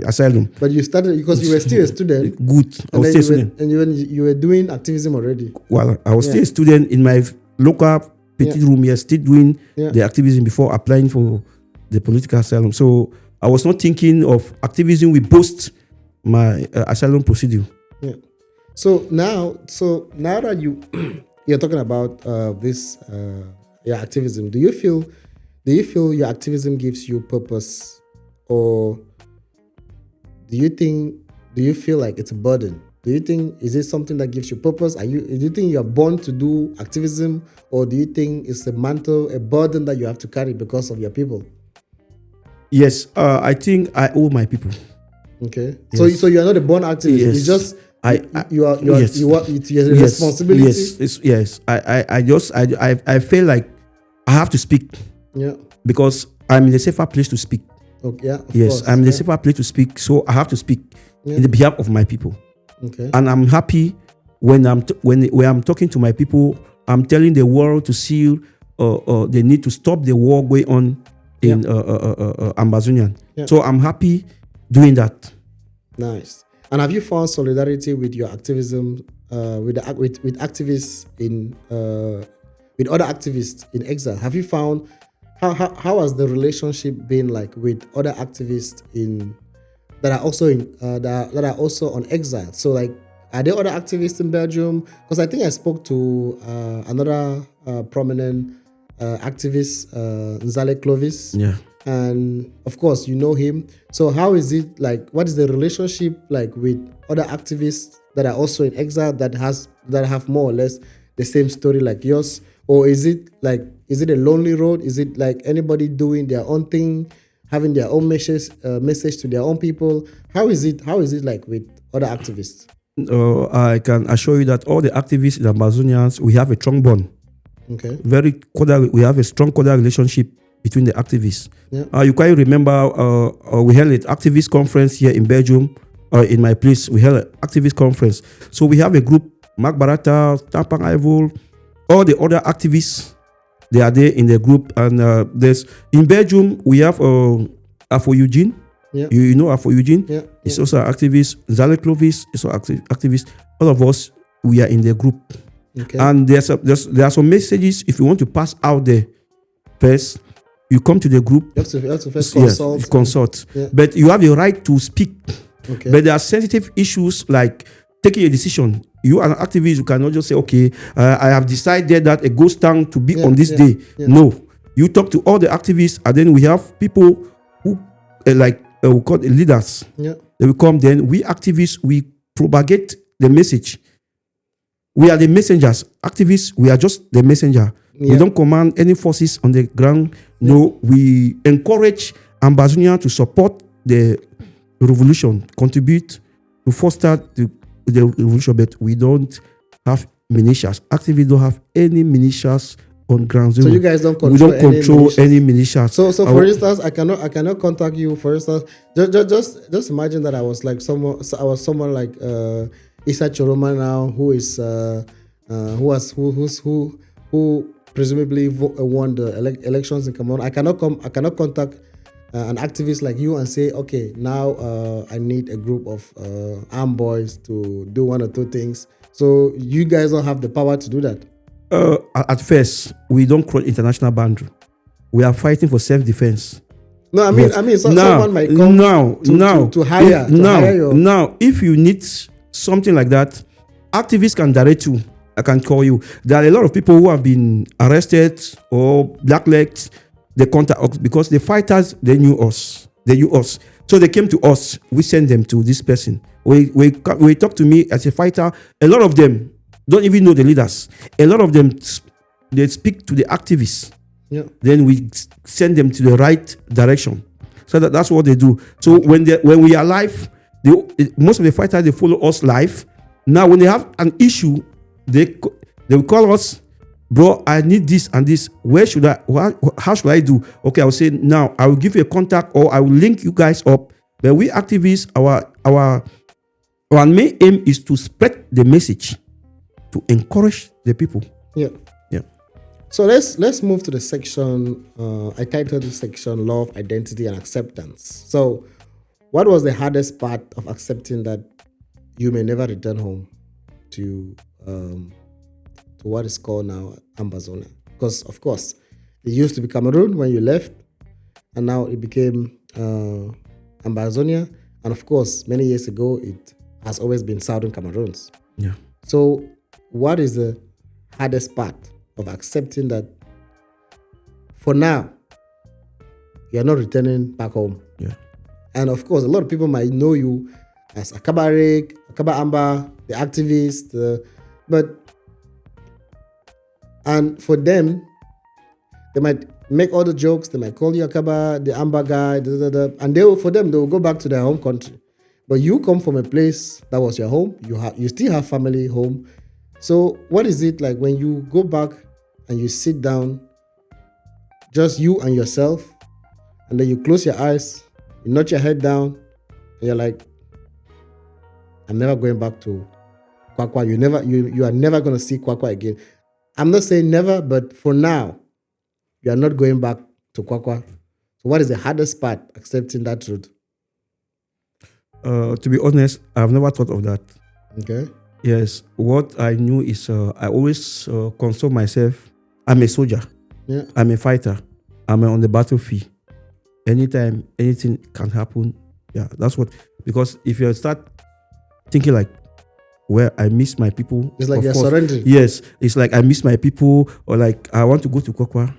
Asylum. But you started because you were still a student. Good. I was still a student. And you were doing activism already. Well, I was still a student in my local petite room here, still doing the activism before applying for the political asylum. So I was not thinking of activism with post my asylum procedure. Yeah. So now that you're talking about this your activism, do you feel your activism gives you purpose, or do you feel like it's a burden? Is it something that gives you purpose? Do you think you're born to do activism, or do you think it's a mantle, a burden that you have to carry because of your people? Yes, I think I owe my people. Okay, yes. So you are not a born activist. Yes. It's just it's your responsibility. Yes. I feel like I have to speak. Yeah. Because I'm in a safer place to speak. Okay. Yeah, yes, I'm in a safer place to speak, so I have to speak in the behalf of my people. Okay. And I'm happy when I'm talking to my people. I'm telling the world to see they need to stop the war going on in Amazonian. Yeah. So I'm happy doing that. Nice. And have you found solidarity with your activism with activists with other activists in exile? Have you found how has the relationship been like with other activists that are also on exile? So like, are there other activists in Belgium? Because I think I spoke to another prominent activist, Nzale Clovis. Yeah. and of course you know him. So how is it like? What is the relationship like with other activists that are also in exile that have more or less the same story like yours? Or is it a lonely road? Is it like anybody doing their own thing, having their own message to their own people? How is it like with other activists? I can assure you that all the activists in Amazonians, we have a strong bond. Okay. We have a strong cordial relationship between the activists. Yeah. You quite remember we held an activist conference here in Belgium, in my place. We held an activist conference. So we have a group, Mark Barata, Tampang Ivol, all the other activists, they are there in the group. And there's in Belgium, we have Afro Eugene. Yeah. You know Afro Eugene? Yeah. He's also an activist. Zale Clovis is also activist. All of us, we are in the group. Okay. And there are some messages, if you want to pass out there first, you come to the group. You have to first consult. Yes, consult. Yeah. But you have the right to speak. Okay. But there are sensitive issues like taking a decision. You are an activist, you cannot just say, okay, I have decided that a ghost town to be on this day. Yeah. No. You talk to all the activists, and then we have people who we call it leaders. Yeah. They will come, then we activists, we propagate the message. We are the messengers. Activists, we are just the messenger. Yeah. We don't command any forces on the ground. No, we encourage Ambazonians to support the revolution, contribute to foster the revolution, but we don't have militias. Activists don't have any militias on ground zero. So you guys don't control. We don't control any militias. So for instance, I cannot contact you. For instance, just imagine that I was like someone like Issa Choroma now, who presumably won the elections in Cameroon. I cannot contact an activist like you and say, okay, now I need a group of armed boys to do one or two things. So you guys don't have the power to do that. At first, we don't cross international boundary. We are fighting for self-defense. No, I mean, someone might come to hire your... Now, if you need something like that, activists can direct you. I can call you. There are a lot of people who have been arrested or blacklisted. They contact us because the fighters, they knew us. So they came to us. We send them to this person. We talk to me as a fighter. A lot of them don't even know the leaders. A lot of them, they speak to the activists. Yeah. Then we send them to the right direction. So that's what they do. So when we are live, most of the fighters, they follow us live. Now when they have an issue, they will call us, bro, I need this and this. How should I do? Okay, I'll say now I will give you a contact or I will link you guys up. But we activists, our main aim is to spread the message, to encourage the people. Yeah. So let's move to the section. I titled this section "Love, Identity, and Acceptance." So, what was the hardest part of accepting that you may never return home to what is called now Ambazonia? Because of course, it used to be Cameroon when you left, and now it became Ambazonia. And of course, many years ago, it has always been Southern Cameroons. Yeah. So, what is the hardest part of accepting that for now you're not returning back home? Yeah. And of course, a lot of people might know you as Akaba Eric, Akaba Amba, the activist, and for them, they might make all the jokes. They might call you Akaba, the Amba guy, and they will go back to their home country. But you come from a place that was your home. You still have family home. So what is it like when you go back and you sit down, just you and yourself, and then you close your eyes, you nod your head down, and you're like, I'm never going back to Kwakwa. You are never going to see Kwakwa again. I'm not saying never, but for now, you are not going back to Kwakwa. So what is the hardest part, accepting that truth? To be honest, I've never thought of that. Okay. Yes, what I knew is I always console myself. I'm a soldier. Yeah. I'm a fighter. I'm on the battlefield. Anytime, anything can happen. Yeah, that's what. Because if you start thinking like, well, I miss my people. It's like you're surrendering. Yes, it's like I miss my people, or like I want to go to Kwakwa.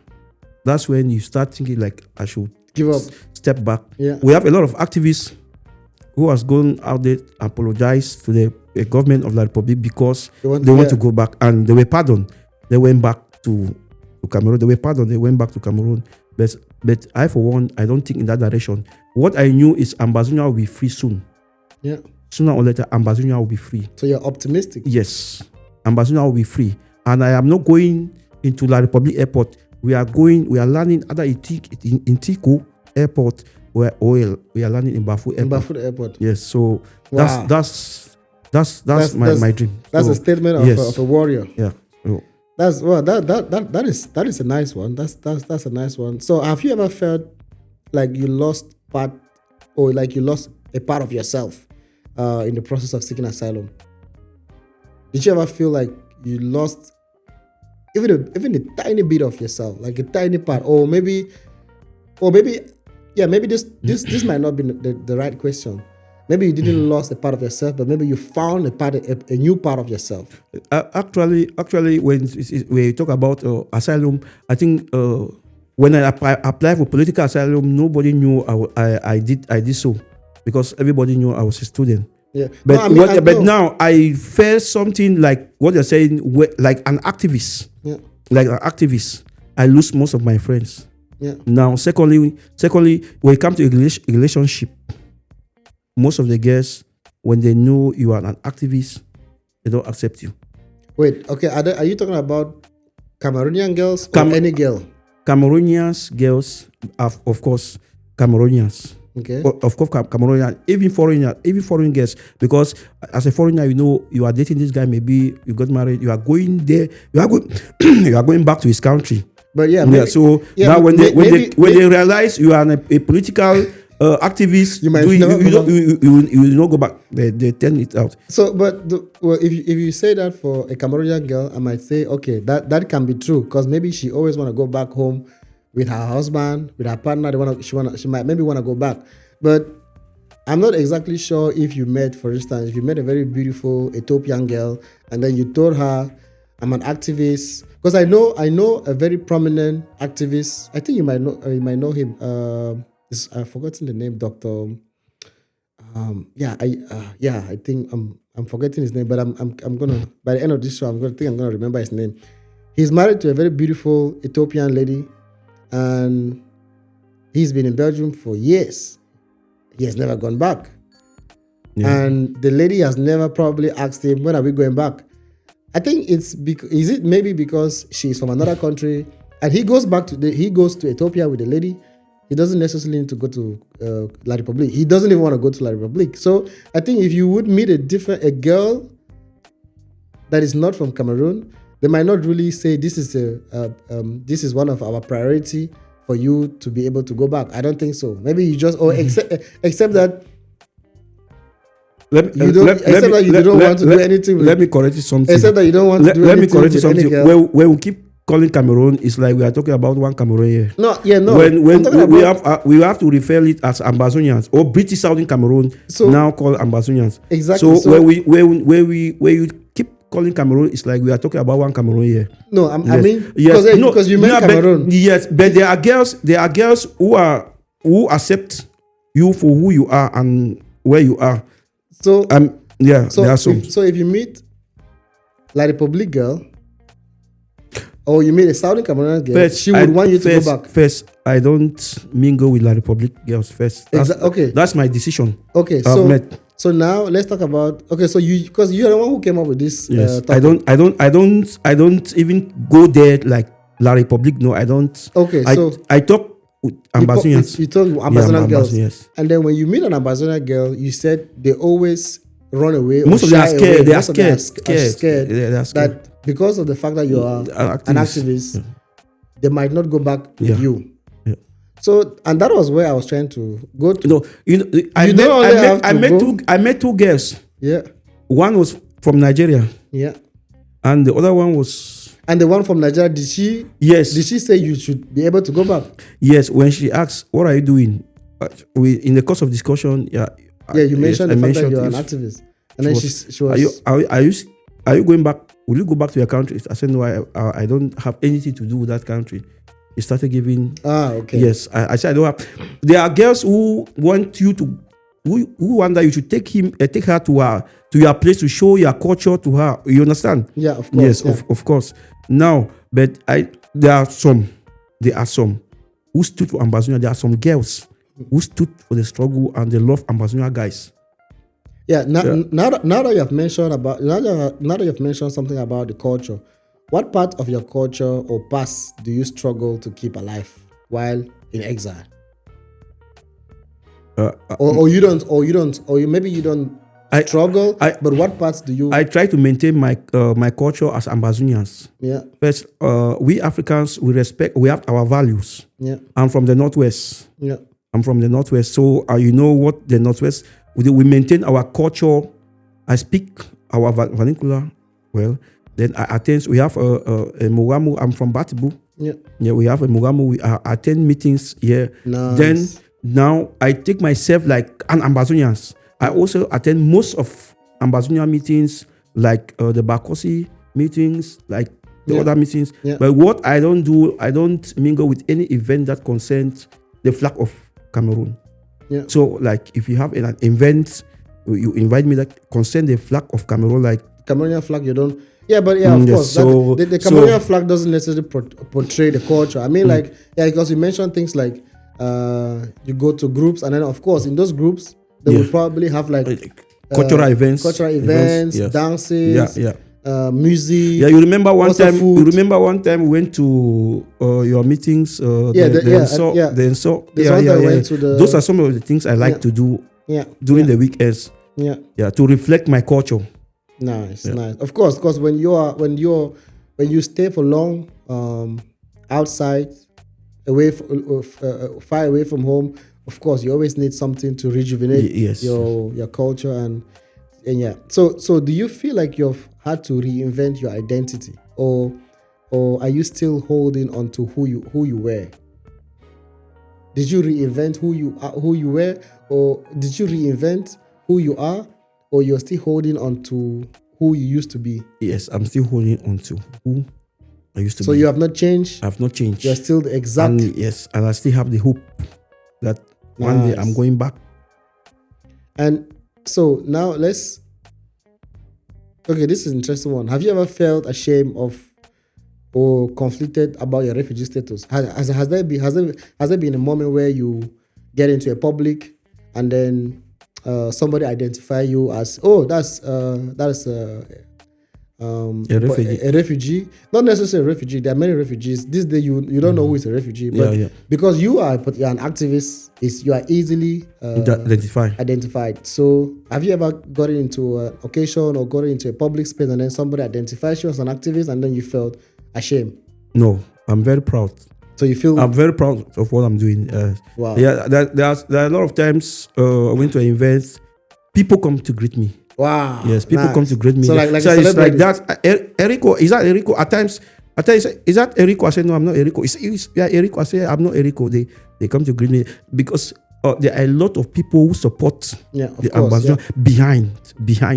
That's when you start thinking like I should give up, step back. Yeah. We have a lot of activists who has gone out there and apologized to the government of the Republic because they want to go back, and they were pardoned. They went back to Cameroon. They were pardoned. They went back to Cameroon. But I, for one, I don't think in that direction. What I knew is Ambazonia will be free soon. Yeah. Sooner or later, Ambazonia will be free. So you're optimistic? Yes. Ambazonia will be free. And I am not going into La Republic Airport. We are landing either in Tico Airport or we are landing in Bafut Airport. In Bafut Airport. Yes. So wow. that's my dream. That's so, a statement of a warrior. Yeah. So, that is a nice one. That's a nice one. So have you ever felt like you lost part, or like you lost a part of yourself in the process of seeking asylum? Did you ever feel like you lost even a tiny bit of yourself, like a tiny part, or maybe this might not be the right question. Maybe you didn't lose a part of yourself, but maybe you found a new part of yourself. Actually, when we talk about asylum, I think when I applied for political asylum, nobody knew I did so, because everybody knew I was a student. Yeah, but now I felt something like what you're saying, like an activist. Yeah, like an activist. I lose most of my friends. Yeah. Now, secondly, when it comes to a relationship, most of the girls, when they know you are an activist, they don't accept you. Wait, okay, are you talking about Cameroonian girls or any girl? Cameroonian girls, of course, Cameroonians. Okay. Of course, Cameroonian, even foreign girls, because as a foreigner, you know, you are dating this guy, maybe you got married, you are going there, you are going back to his country. But yeah, so now when they realize you are a political activist, you will not go back. They turn it out. So, but if you say that for a Cameroonian girl, I might say, okay, that can be true, because maybe she always want to go back home with her husband, with her partner. She might maybe want to go back, but I'm not exactly sure if you met, for instance, if you met a very beautiful Ethiopian girl and then you told her, I'm an activist, because I know a very prominent activist. I think you might know him. I've forgotten the name, Doctor. I think I'm forgetting his name, but I'm gonna, by the end of this show, I'm gonna remember his name. He's married to a very beautiful Ethiopian lady, and he's been in Belgium for years. He has never gone back, and the lady has never probably asked him, when are we going back? I think is it maybe because she's from another country, and he goes to Ethiopia with the lady. He doesn't necessarily need to go to La Republic. He doesn't even want to go to La Republic. So I think if you would meet a girl that is not from Cameroon, they might not really say this is one of our priority for you to be able to go back. I don't think so. Maybe you just except that. You don't want to do anything. Let me correct you something. Except that you don't want to do anything. Let me correct you something. When we keep calling Cameroon, it's like we are talking about one Cameroon here. No. When we have to refer it as Ambazonians or British Southern Cameroon, now called Ambazonians. Exactly. So when you keep calling Cameroon, it's like we are talking about one Cameroon here. No, I mean, because you meant Cameroon. Yes, but there are girls who accept you for who you are and where you are. So there are some. So if you meet La Republic girl, or you meet a Southern Cameroonian girl, she would want you to go back. First, I don't mingle with La Republic girls first. That's my decision. Okay, so now let's talk about. Okay, so because you're the one who came up with this. Yes, I don't even go there like La Republic. No, I don't. Okay, I talk with Ambazonians. You talk Ambazonian girls. Yes. And then when you meet an Ambazonian girl, you said they always run away. Most of them are scared. They are scared. That because of the fact that you are an activist, they might not go back with you. Yeah. So, and that was where I was trying to go to. No, I met two girls. Yeah. One was from Nigeria. Yeah. And the other one was. And the one from Nigeria, did she? Yes. Did she say you should be able to go back? Yes. When she asked, "What are you doing?" In the course of discussion, you mentioned the fact that you're an activist, and then she was. Are you going back? Will you go back to your country? I said no. I don't have anything to do with that country. he started giving. Okay. Yes, I said I don't have. There are girls who want you to, who wonder you should take her to your place to show your culture to her. You understand? Yeah, of course. Yes, yeah. of course. Now, but there are some who stood for Ambazonian. There are some girls who stood for the struggle and they love Ambazonian guys. Yeah. Now that you have mentioned something about the culture, what part of your culture or past do you struggle to keep alive while in exile? Or maybe you don't struggle, but what parts do you? I try to maintain my culture as Ambazonians. Yeah. First, we Africans, we have our values. Yeah. I'm from the Northwest. Yeah. I'm from the Northwest. So you know what the Northwest, we maintain our culture. I speak our vernacular well. Then I attend, we have a Mugamu. I'm from Batibu. Yeah. Yeah, we have a Mugamu. We attend meetings here. Nice. Then now I take myself like an Ambazonians. I also attend most of Ambazonian meetings, like the Bakosi meetings, like the other meetings. Yeah. But what I don't do, I don't mingle with any event that concerns the flag of Cameroon. Yeah. So like if you have an event, you invite me that concern the flag of Cameroon, like Cameroonian flag, you don't. Yeah, but yeah, of course. So, the Cameroonian flag doesn't necessarily portray the culture. I mean, like, yeah, because you mentioned things like you go to groups, and then of course in those groups they will probably have like cultural events, yes. Dances, music. Yeah, you remember one time? Food. You remember one time we went to your meetings? Those are some of the things I like to do during the weekends. Yeah, to reflect my culture. Nice. Of course, because when you stay for long outside, far away from home, of course you always need something to rejuvenate your culture and yeah. So do you feel like you've had to reinvent your identity, or are you still holding on to who you were? Did you reinvent who you were, or did you reinvent who you are? Or you're still holding on to who you used to be? Yes, I'm still holding on to who I used to be. So you have not changed? I have not changed. You're still the exact? And I still have the hope that one day I'm going back. And so now this is an interesting one. Have you ever felt ashamed of or conflicted about your refugee status? Has there been a moment where you get into a public and then somebody identify you as that's a refugee? Not necessarily a refugee. There are many refugees. This day you don't know who is a refugee, but because you're an activist, you are easily identified. So have you ever gotten into an occasion or gotten into a public space and then somebody identifies you as an activist and then you felt ashamed? No, I'm very proud. So you feel? I'm very proud of what I'm doing. Wow. Yeah, there are a lot of times I went to an event, people come to greet me. Wow. Yes, people come to greet me. So like it's like that. Erico, is that Erico? At times, is that Erico? I say no, I'm not Erico. Erico. I say I'm not Erico. They come to greet me because there are a lot of people who support the ambassador behind.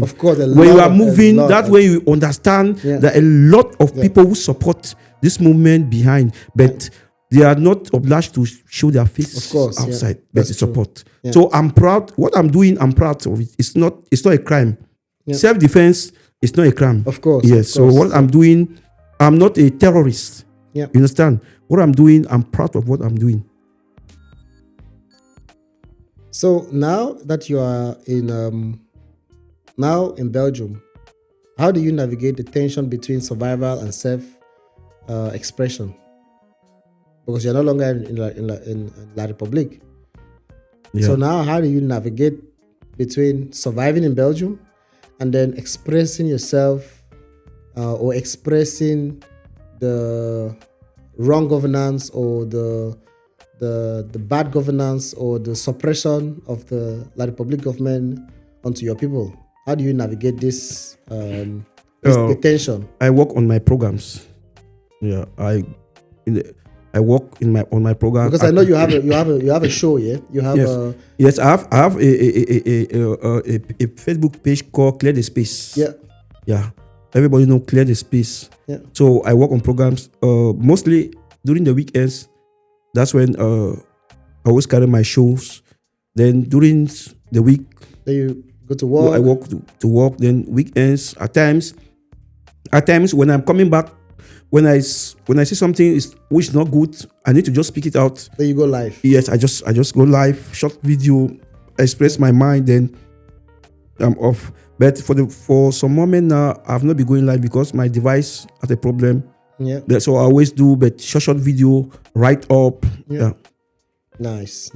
Of course, when you are moving, that's when you understand that a lot of people who support this movement behind, but they are not obliged to show their face outside, but they support. Yeah. So I'm proud. What I'm doing, I'm proud of it. It's not a crime. Yeah. Self-defense is not a crime. Of course. Yes. So what I'm doing, I'm not a terrorist. Yeah. You understand? What I'm doing, I'm proud of what I'm doing. So now that you are in Belgium, how do you navigate the tension between survival and self-expression? Because you're no longer in La République. Yeah. So now how do you navigate between surviving in Belgium and then expressing yourself or expressing the wrong governance or the bad governance or the suppression of the La République government onto your people? How do you navigate this tension? I work on my programs. Yeah, I work on my program because I know you have a show. Yeah, you have yes. I have a Facebook page called Clear the Space. Yeah. Everybody know Clear the Space. Yeah. So I work on programs. Mostly during the weekends, that's when I always carry my shows. Then during the week, then you go to work. I walk to work. Then weekends, at times when I'm coming back, when I see something which is not good, I need to just speak it out. Then you go live. Yes, I just go live, short video, express my mind, then I'm off. But for some moment now, I've not been going live because my device had a problem. Yeah. So I always do, but short video, write up. Yeah. Nice.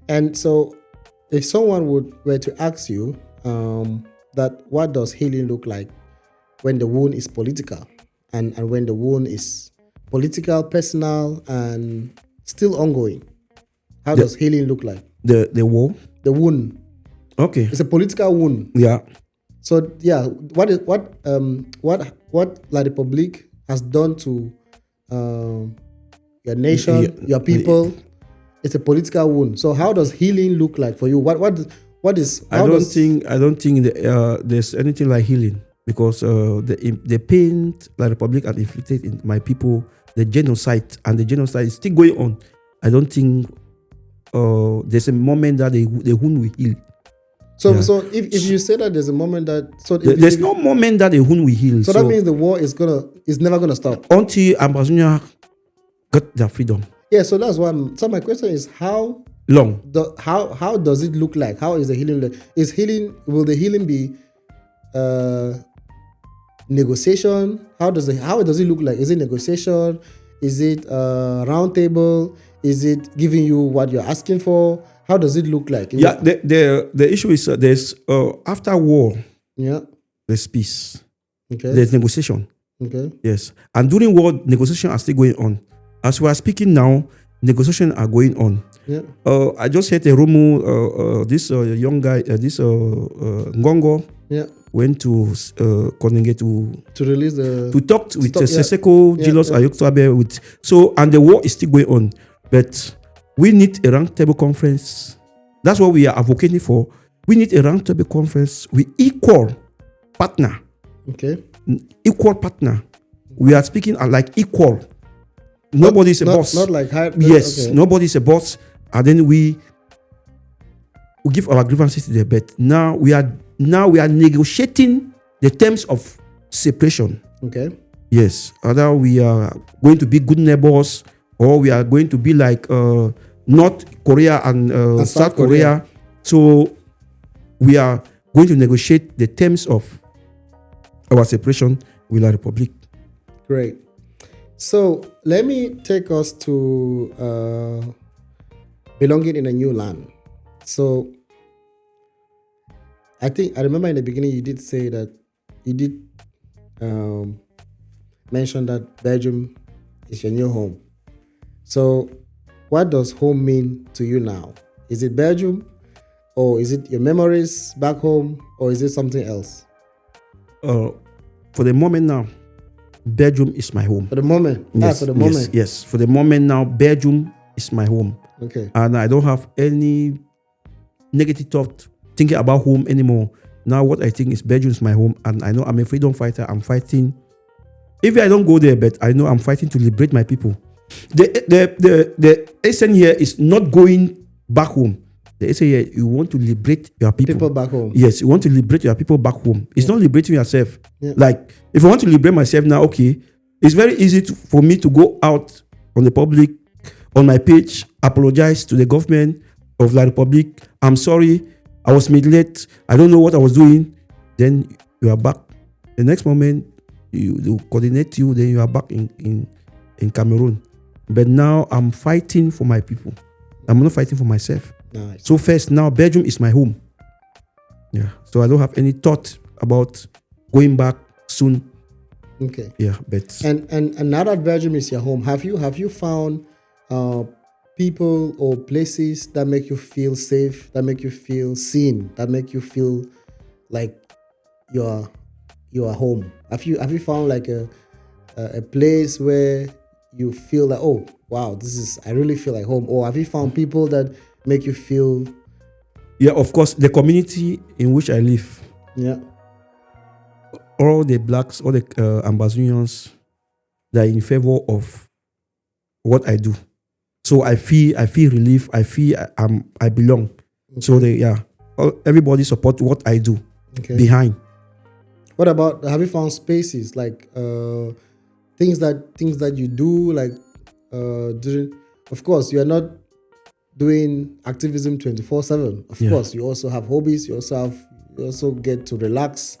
And so, if someone were to ask you that what does healing look like when the wound is political and when the wound is political, personal, and still ongoing, how does healing look like? The war? The wound. Okay. It's a political wound. Yeah. So what La République has done to your nation, your people, it's a political wound. So how does healing look like for you? What is? I don't think there's anything like healing because the pain La République had inflicted in my people, the genocide is still going on. I don't think there's a moment that the wound will heal. So if you say that there's a moment that there's no moment that the wound will heal. So that means the war is never gonna stop until Ambazonia got their freedom. Yeah, so that's one. So my question is how long? How does it look like? How is the healing? Will the healing be negotiation? How does it look like? Is it negotiation? Is it round table? Is it giving you what you're asking for? How does it look like? The issue is there's after war. Yeah. There's peace. Okay. There's negotiation. Okay. Yes, and during war, negotiations are still going on. As we are speaking now, negotiations are going on. Yeah. I just heard a rumor. This young guy, Ngongo, went to Konenge to release to talk with Seseko, Jilos Ayoktabe. And the war is still going on, but we need a round table conference. That's what we are advocating for. We need a round table conference with equal partner. Okay. Equal partner. We are speaking like equal. Nobody is a boss. Not like high. Yes, okay. Nobody is a boss. And then we give our grievances to the bed. Now we are negotiating the terms of separation. Okay. Yes. Either we are going to be good neighbors, or we are going to be like North Korea and South Korea. So we are going to negotiate the terms of our separation with La République. Great. So let me take us to belonging in a new land. So I remember in the beginning you did say that you did mention that Belgium is your new home. So what does home mean to you now? Is it Belgium, or is it your memories back home, or is it something else? For the moment now, Belgium is my home. For the moment? Yes, for the moment. Yes. For the moment now, Belgium is my home. Okay. And I don't have any negative thought thinking about home anymore. Now what I think is Belgium is my home, and I know I'm a freedom fighter. I'm fighting. If I don't go there, but I know I'm fighting to liberate my people. The essence here is not going back home. The essence here, you want to liberate your people. People back home. Yes, you want to liberate your people back home. It's not liberating yourself. Yeah. Like, if I want to liberate myself now, okay, it's very easy for me to go out on the public, on my page, apologize to the government of La République. I'm sorry, I was misled. I don't know what I was doing. Then you are back. The next moment, you coordinate you, then you are back in Cameroon. But now I'm fighting for my people. I'm not fighting for myself. Nice. So first, now Belgium is my home. Yeah. So I don't have any thought about going back soon. Okay. Yeah, but and now that Belgium is your home, have you found people or places that make you feel safe, that make you feel seen, that make you feel like you're home? Have you found like a place where you feel like, oh wow, I really feel like home? Or have you found people that make you feel? Yeah, of course, the community in which I live. Yeah. All the blacks, all the Ambazonians, that are in favor of what I do. So I feel relief. I feel I belong. Okay. So everybody support what I do. Okay. Behind. What about, have you found spaces like things that you do, like during, of course you are not doing activism 24/7. Of course you also have hobbies, you also get to relax,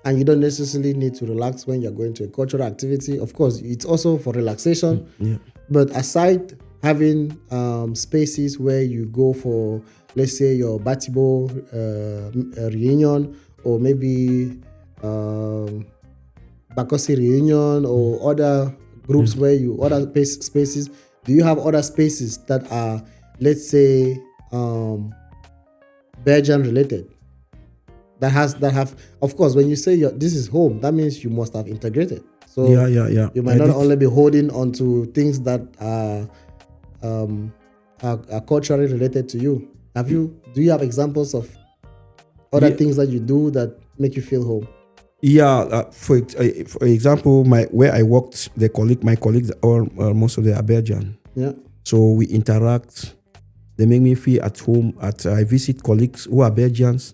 and you don't necessarily need to relax when you're going to a cultural activity. Of course it's also for relaxation. But aside having spaces where you go for, let's say, your Batibo reunion, or maybe Bakosi reunion, or other groups where you, other spaces, do you have other spaces that are, let's say, Belgian related, that have, of course, when you say this is home, that means you must have integrated. So you might not only be holding on to things that are culturally related to you. Do you have examples of other things that you do that make you feel home? For example, where I worked, my colleagues are most of them are Belgian. So we interact. They make me feel at home. I visit colleagues who are Belgians.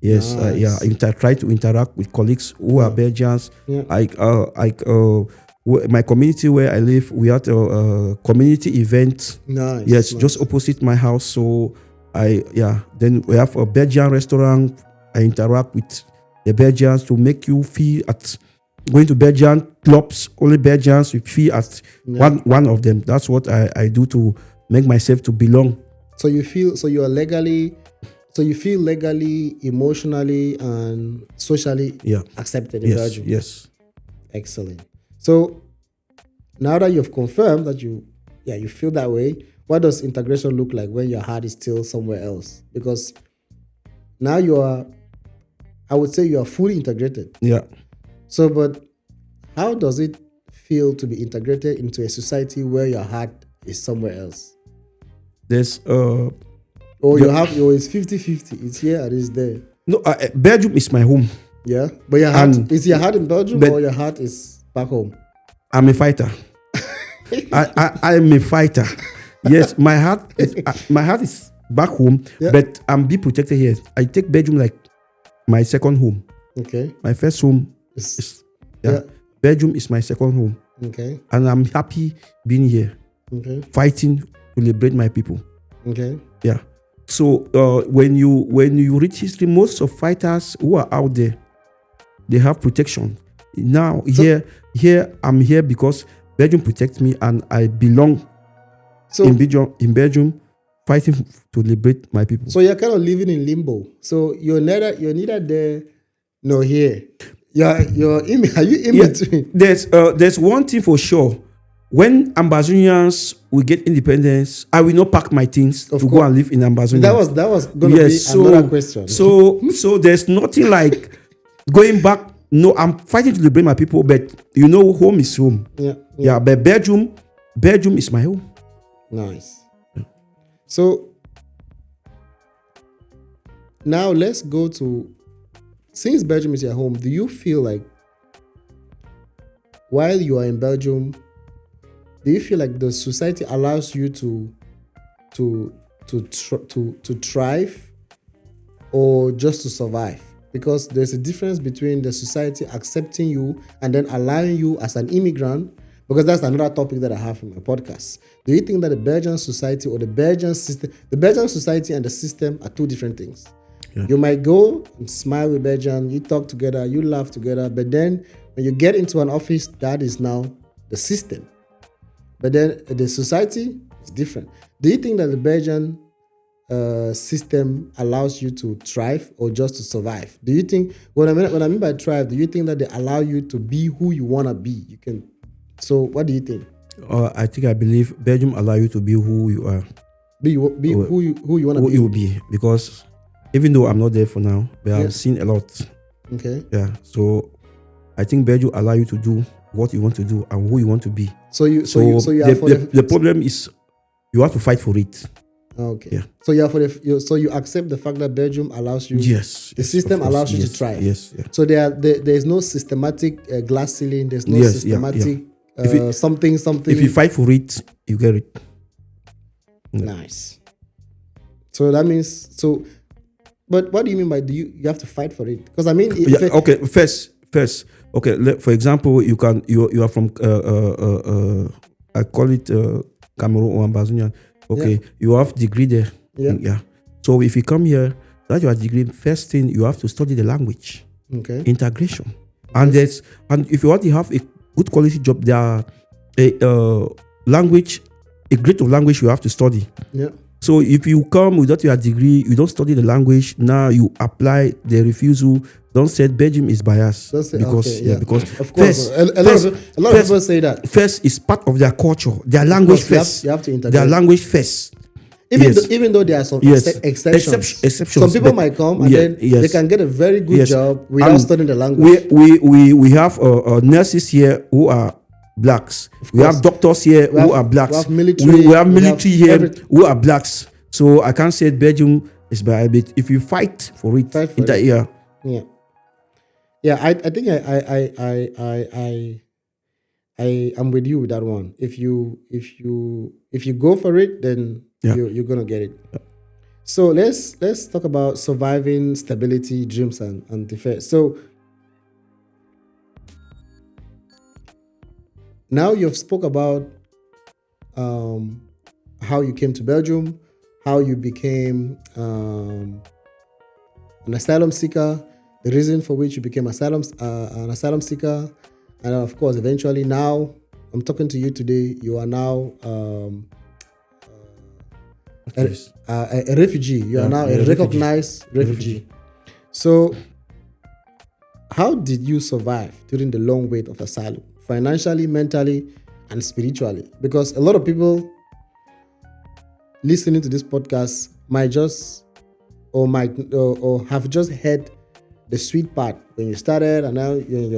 Yes, nice. I try to interact with colleagues who are Belgians. My community where I live, we had a community event. Nice. Yes, just opposite my house. So then we have a Belgian restaurant. I interact with the Belgians to make you feel at going to Belgian clubs. Only Belgians, we feel at one of them. That's what I do to make myself to belong. So you feel legally, emotionally, and socially accepted in Belgium. Yes. Excellent. So now that you've confirmed that you feel that way, what does integration look like when your heart is still somewhere else? Because now I would say you are fully integrated. So, but how does it feel to be integrated into a society where your heart is somewhere else? There's it's 50-50. It's here and it's there. No, Belgium is my home. Yeah, but your heart is your heart in Belgium, or your heart is back home? I'm a fighter. I'm a fighter. Yes, my heart is back home, but I'm be protected here. I take Belgium like my second home. Okay. My first home is Belgium is my second home. Okay. And I'm happy being here. Okay. Fighting to liberate my people. Okay. Yeah. So when you read history, most of fighters who are out there, they have protection. Now here I'm here because Belgium protects me and I belong in Belgium fighting to liberate my people. So you're kind of living in limbo. So you're neither there nor here. Are you in between? There's one thing for sure. When Ambazonians will get independence, I will not pack my things to go and live in Ambazonia. That was going to be another question. So there's nothing like going back. No, I'm fighting to liberate my people, but home is home. Yeah. But Belgium is my home. Nice. Yeah. So now let's go to, since Belgium is your home, do you feel like while you are in Belgium, do you feel like the society allows you to thrive or just to survive? Because there's a difference between the society accepting you and then allowing you as an immigrant, because that's another topic that I have in my podcast. Do you think that the Belgian society or the Belgian system, the Belgian society and the system are two different things? Yeah. You might go and smile with Belgian, you talk together, you laugh together, but then when you get into an office, that is now the system. But then the society is different. Do you think that the Belgian system allows you to thrive or just to survive? Do you think, what I mean by thrive, do you think that they allow you to be who you want to be? So what do you think? I believe Belgium allow you to be who you are. Be who you want to be. Who you will be. Because even though I'm not there for now, but I've seen a lot. Okay. Yeah. So I think Belgium allow you to do what you want to do and who you want to be. The problem is you have to fight for it. Okay. Yeah. So you accept the fact that Belgium allows you. Yes. The system allows you to thrive. Yes. Yeah. So there is no systematic glass ceiling. There's no systematic something. If you fight for it, you get it. Nice. So that means But what do you mean by you have to fight for it? Because I mean, okay. First. Okay. For example, you are from I call it Cameroon or Ambazonian. Okay, you have degree there. Yeah. So if you come here, that you are degree, first thing you have to study the language. Okay. Integration. And if you want to have a good quality job, there are a grade of language you have to study. Yeah. So if you come without your degree, you don't study the language, now you apply the refusal. Don't say Belgium is biased because of course a lot of people say that. First is part of their culture, their language first. You have to integrate their language first. Even though there are some exceptions. Some people might come and then they can get a very good job without studying the language. We have nurses here who are blacks. We have doctors here who are blacks. We have military here who are blacks. So I can't say Belgium is bad, but if you fight for it, Yeah, I think I am with you with that one. If you go for it, then you're gonna get it. Yeah. So let's talk about surviving, stability, dreams, and defense. So now you've spoke about how you came to Belgium, how you became an asylum seeker, the reason for which you became an asylum seeker, and of course, eventually now, I'm talking to you today, you are now a refugee. You are now a recognized refugee. So how did you survive during the long wait of asylum? Financially, mentally, and spiritually? Because a lot of people listening to this podcast might have just heard the sweet part when you started, and now when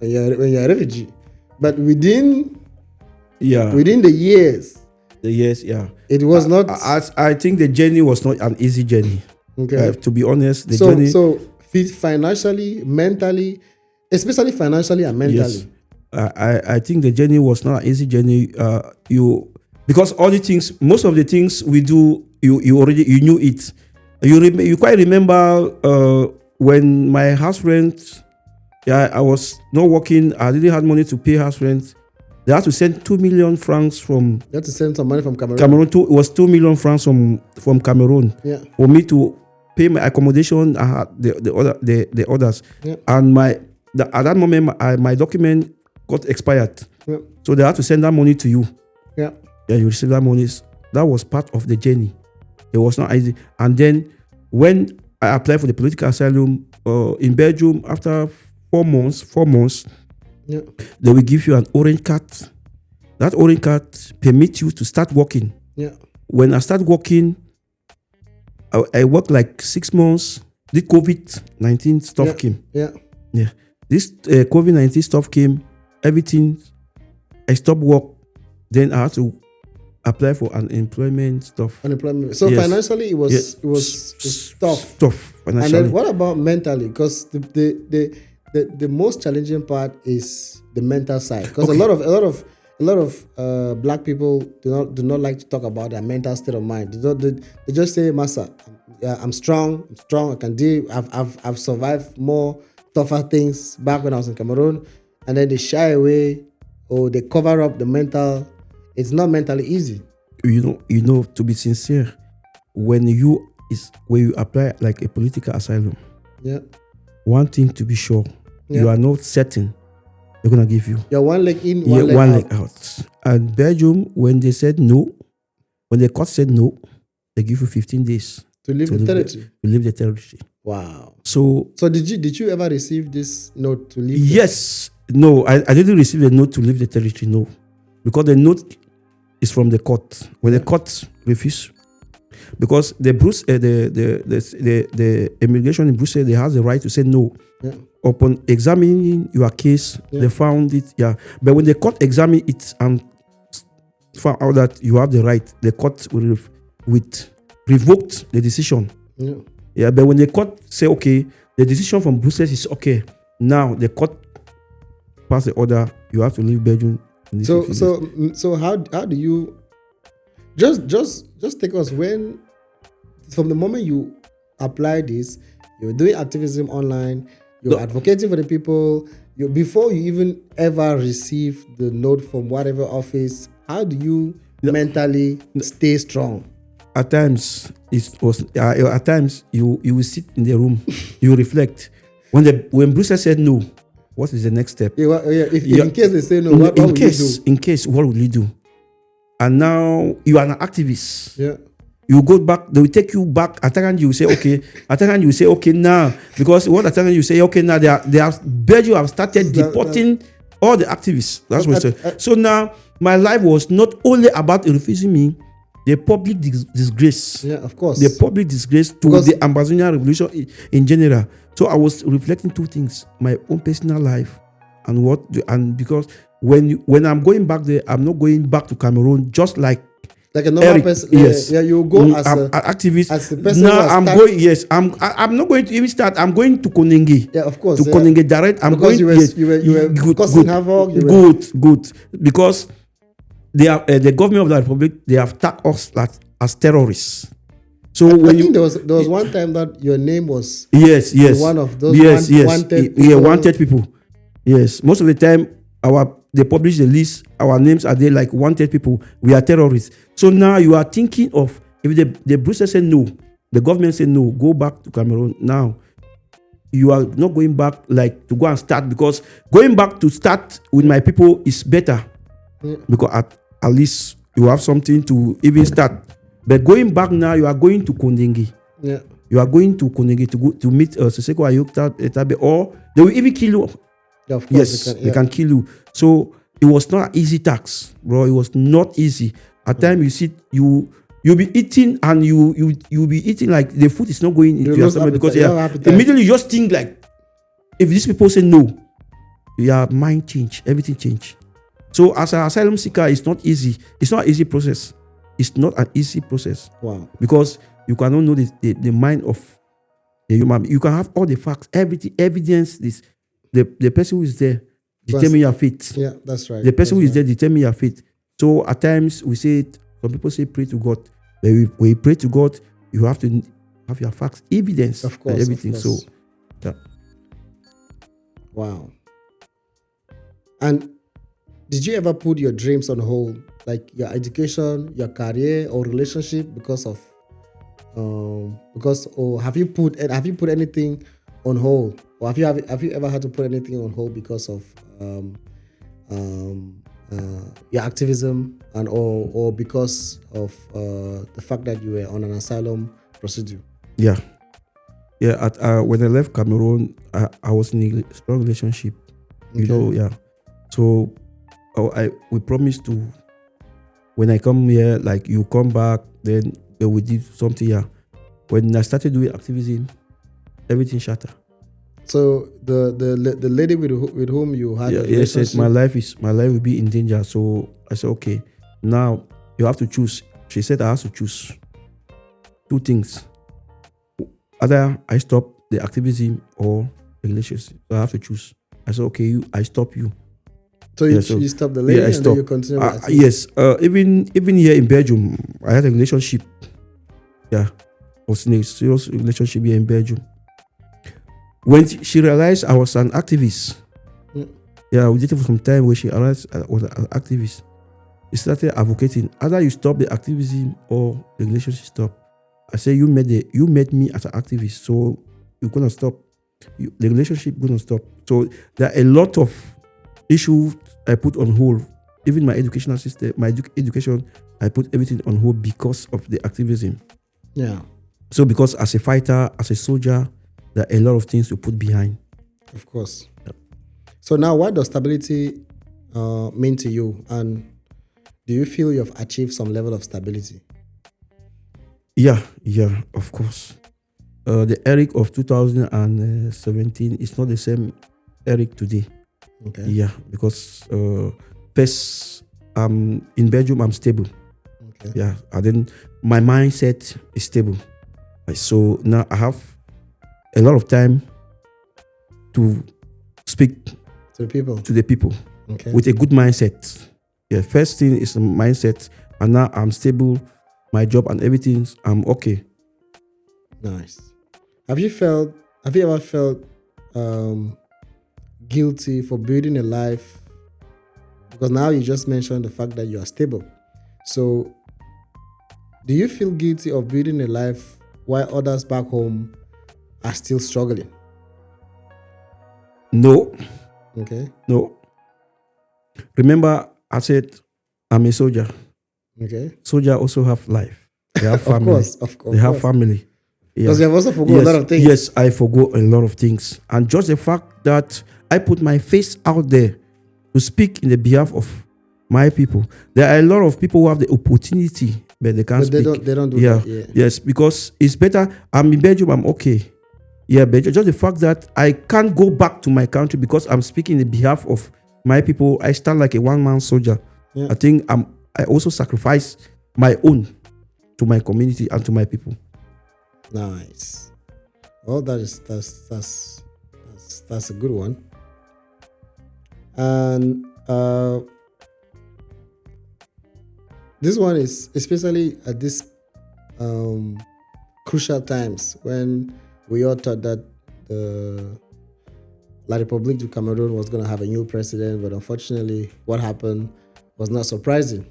you're a refugee. But within the years, it was not. I think the journey was not an easy journey. Okay, to be honest, the journey. So financially, mentally, especially financially and mentally. Yes. I think the journey was not an easy journey. Because all the things, most of the things we do, you knew it. You quite remember when my house rent. I was not working. I didn't have money to pay house rent. They had to send 2 million francs from. You had to send some money from Cameroon. It was 2 million francs from Cameroon. Yeah. For me to pay my accommodation. I had the others. Yeah. And at that moment my document got expired. Yeah. So they had to send that money to you. Yeah. Yeah, you receive that money. That was part of the journey. It was not easy. And then when I applied for the political asylum in Belgium, after 4 months, yeah, they will give you an orange card. That orange card permits you to start working. Yeah. When I start working, I worked like 6 months. The COVID-19 stuff came. Yeah. Yeah. This COVID-19 stuff came. Everything. I stopped work. Then I had to apply for unemployment stuff. So financially, it was tough. Tough financially. And then what about mentally? Because the most challenging part is the mental side. Because a lot of black people do not like to talk about their mental state of mind. They just say, "Massa, I'm strong. I can deal. I've survived more tougher things back when I was in Cameroon," and then they shy away or they cover up the mental. It's not mentally easy. You know. To be sincere, when you apply like a political asylum, one thing to be sure, you are not certain they're gonna give you. You're one leg in, one leg out. And Belgium, when they said no, when the court said no, they give you 15 days to leave the territory. To leave the territory. Wow. So did you ever receive this note to leave? Yes. No, I didn't receive the note to leave the territory. No, because the note is from the court. When the court refused, because the immigration in Brussels, they have the right to say no. Yeah. Upon examining your case, they found it. Yeah, but when the court examined it and found out that you have the right, the court will revoked the decision. Yeah. Yeah, but when the court say okay, the decision from Brussels is okay. Now the court pass the order. You have to leave Belgium So how do you just take us when from the moment you apply this, you're doing activism online, you're advocating for the people, before you even ever receive the note from whatever office, how do you mentally stay strong? At times at times you will sit in the room, you reflect. When Bruce said no, what is the next step? If in case they say no, what will you do? In case, what will you do? And now you are an activist. Yeah. You go back, they will take you back. At time you say, okay. At time you say, okay, now. Because what at time you say, okay, now Belgium have started deporting all the activists. That's what it said. So now, my life was not only about refusing me, the public disgrace. Yeah, of course. The public disgrace to the Ambazonian revolution in general. So I was reflecting two things: my own personal life and because when I'm going back there, I'm not going back to Cameroon just like a normal Eric, person. Yes, you go as an activist. As a person. Now I'm going. Yes, I'm not going to even start. I'm going to Konenge. Yeah, of course. To Konenge direct. I'm because going. You were causing havoc. Good. Because they are the government of the Republic. They have tagged us as terrorists. So I think there was one time that your name was one of those wanted people. Yeah, wanted people. Yes, most of the time they publish the list. Our names are there like wanted people. We are terrorists. So now you are thinking of if the Brussels say no, the government say no, go back to Cameroon. Now you are not going back like to go and start, because going back to start with my people is better because at least you have something to even start. But going back now, you are going to Konenge. Yeah. You are going to Konenge to meet Seseko Ayokta Etabe, or they will even kill you. Yeah, of course. Yes, they can kill you. So it was not an easy task, bro. It was not easy. At times you sit, you'll be eating and you'll be eating like the food is not going into your stomach because immediately you just think like, if these people say no, your mind change, everything change. So as an asylum seeker, it's not easy. It's not an easy process. It's not an easy process. Wow. Because you cannot know the mind of the human being. You can have all the facts, everything, evidence. The person who is there determine your fate. Yeah, that's right. The person who is there determine your fate. So at times we say, some people say pray to God. But when you pray to God, you have to have your facts, evidence, of course, and everything. Of course. So, yeah. Wow. And did you ever put your dreams on hold, like your education, your career, or relationship, or have you put anything on hold, or have you ever had to put anything on hold because of your activism or because of the fact that you were on an asylum procedure? Yeah. When I left Cameroon, I was in a strong relationship. You know, yeah. So we promised to, when I come here, like you come back, then we did something here. When I started doing activism, everything shattered. So the lady with whom you had a relationship, said my life will be in danger. So I said, okay, now you have to choose. She said I have to choose two things. Either I stop the activism or the relationship. So I have to choose. I said, okay, I stop you. So you stop the lady and then you continue with activism? Yes. Even here in Belgium, I had a relationship. Yeah. I was in a serious relationship here in Belgium. When she realized I was an activist, we did it for some time where she realized I was an activist. She started advocating. Either you stop the activism or the relationship stop. I say you made me as an activist, so you're gonna stop. The relationship gonna stop. So there are a lot of issues I put on hold. Even my educational system, education, I put everything on hold because of the activism. Yeah. So because as a fighter, as a soldier, there are a lot of things to put behind. Of course. Yeah. So now, what does stability mean to you? And do you feel you've achieved some level of stability? Yeah, of course. The Eric of 2017 is not the same Eric today. Okay. Yeah, because first, in Belgium, I'm stable. Okay. Yeah, and then my mindset is stable. So now I have a lot of time to speak to the people with a good mindset. Yeah, first thing is the mindset, and now I'm stable, my job and everything, I'm okay. Nice. Have you ever felt guilty for building a life? Because now you just mentioned the fact that you are stable. So do you feel guilty of building a life while others back home are still struggling? No. Okay. No. Remember, I said I'm a soldier. Okay. Soldier also have life. They have family. Of course. They have family. Because you have also forgot a lot of things. Yes, I forgot a lot of things. And just the fact that I put my face out there to speak in the behalf of my people. There are a lot of people who have the opportunity, but they can't speak. They don't do that. Yeah. Yes, because it's better. I'm in Belgium, I'm okay. Yeah, but just the fact that I can't go back to my country because I'm speaking in behalf of my people. I stand like a one-man soldier. Yeah. I think I also sacrifice my own to my community and to my people. Nice. Well, that's a good one. And this one is especially at this crucial times when we all thought that the La République du Cameroon was going to have a new president, but unfortunately, what happened was not surprising.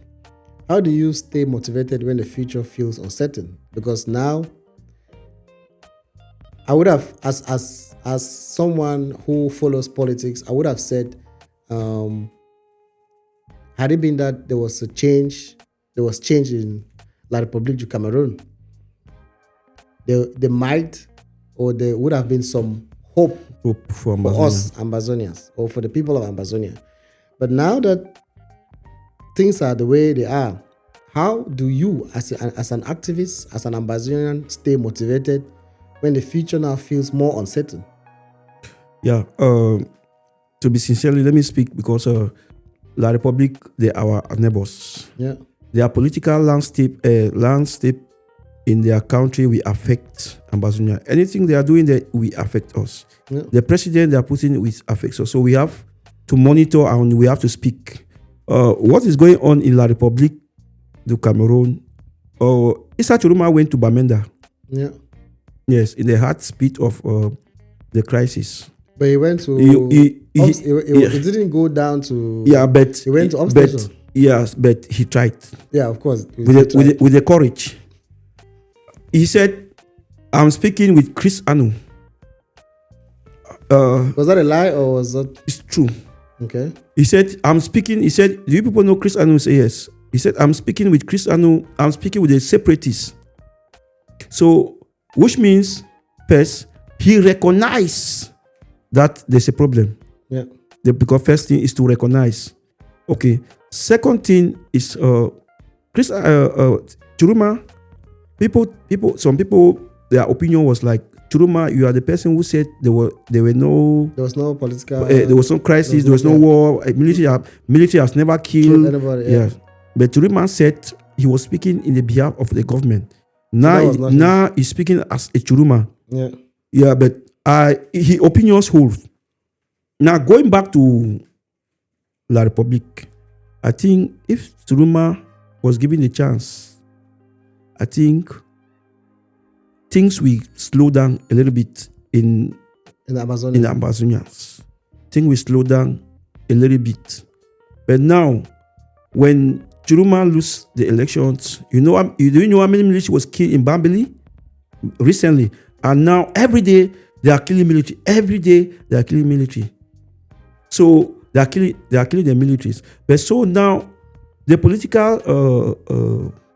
How do you stay motivated when the future feels uncertain? Because now, I would have, as someone who follows politics, I would have said, had it been that there was change in La République du Cameroon, they might, or there would have been some hope for us Ambazonians, or for the people of Ambazonia. But now that things are the way they are, how do you, as an activist, as an Ambazonian, stay motivated when the future now feels more uncertain? Yeah, to be sincerely, let me speak because La République, they are our neighbors. Yeah, their political landscape in their country will affect Ambazonia. Anything they are doing there will affect us. Yeah. The president they are putting will affect us. So we have to monitor and we have to speak. What is going on in La République du Cameroon? Issa Churuma went to Bamenda. Yeah. Yes, in the heartbeat of the crisis. But he went to. He didn't go down to. Yeah, but he went to upstation. Yes, but he tried. Yeah, of course. With the courage. He said, "I'm speaking with Chris Anu." Was that a lie or was that? It's true. Okay. He said, "I'm speaking." He said, "Do you people know Chris Anu?" Say yes. He said, "I'm speaking with Chris Anu. I'm speaking with the separatists." So, which means, first, he recognized that there's a problem. Yeah. Because first thing is to recognize. Okay. Second thing is Chris Churuma. Some people, their opinion was like, Churuma, you are the person who said there was no political. There was no crisis. There was no war. Military has never killed anybody. Yeah. But Churuma said he was speaking in the behalf of the government. Now he's speaking as a Churuma. Yeah. Yeah, but his opinions hold. Now going back to La République, I think if Churuma was given the chance, I think things will slow down a little bit in the Ambazonians. Things will slow down a little bit. But now, when Churuma lose the elections, do you know how many military was killed in Bambili recently? And now every day they are killing military. Every day they are killing military. So they are killing the militaries. But so now the political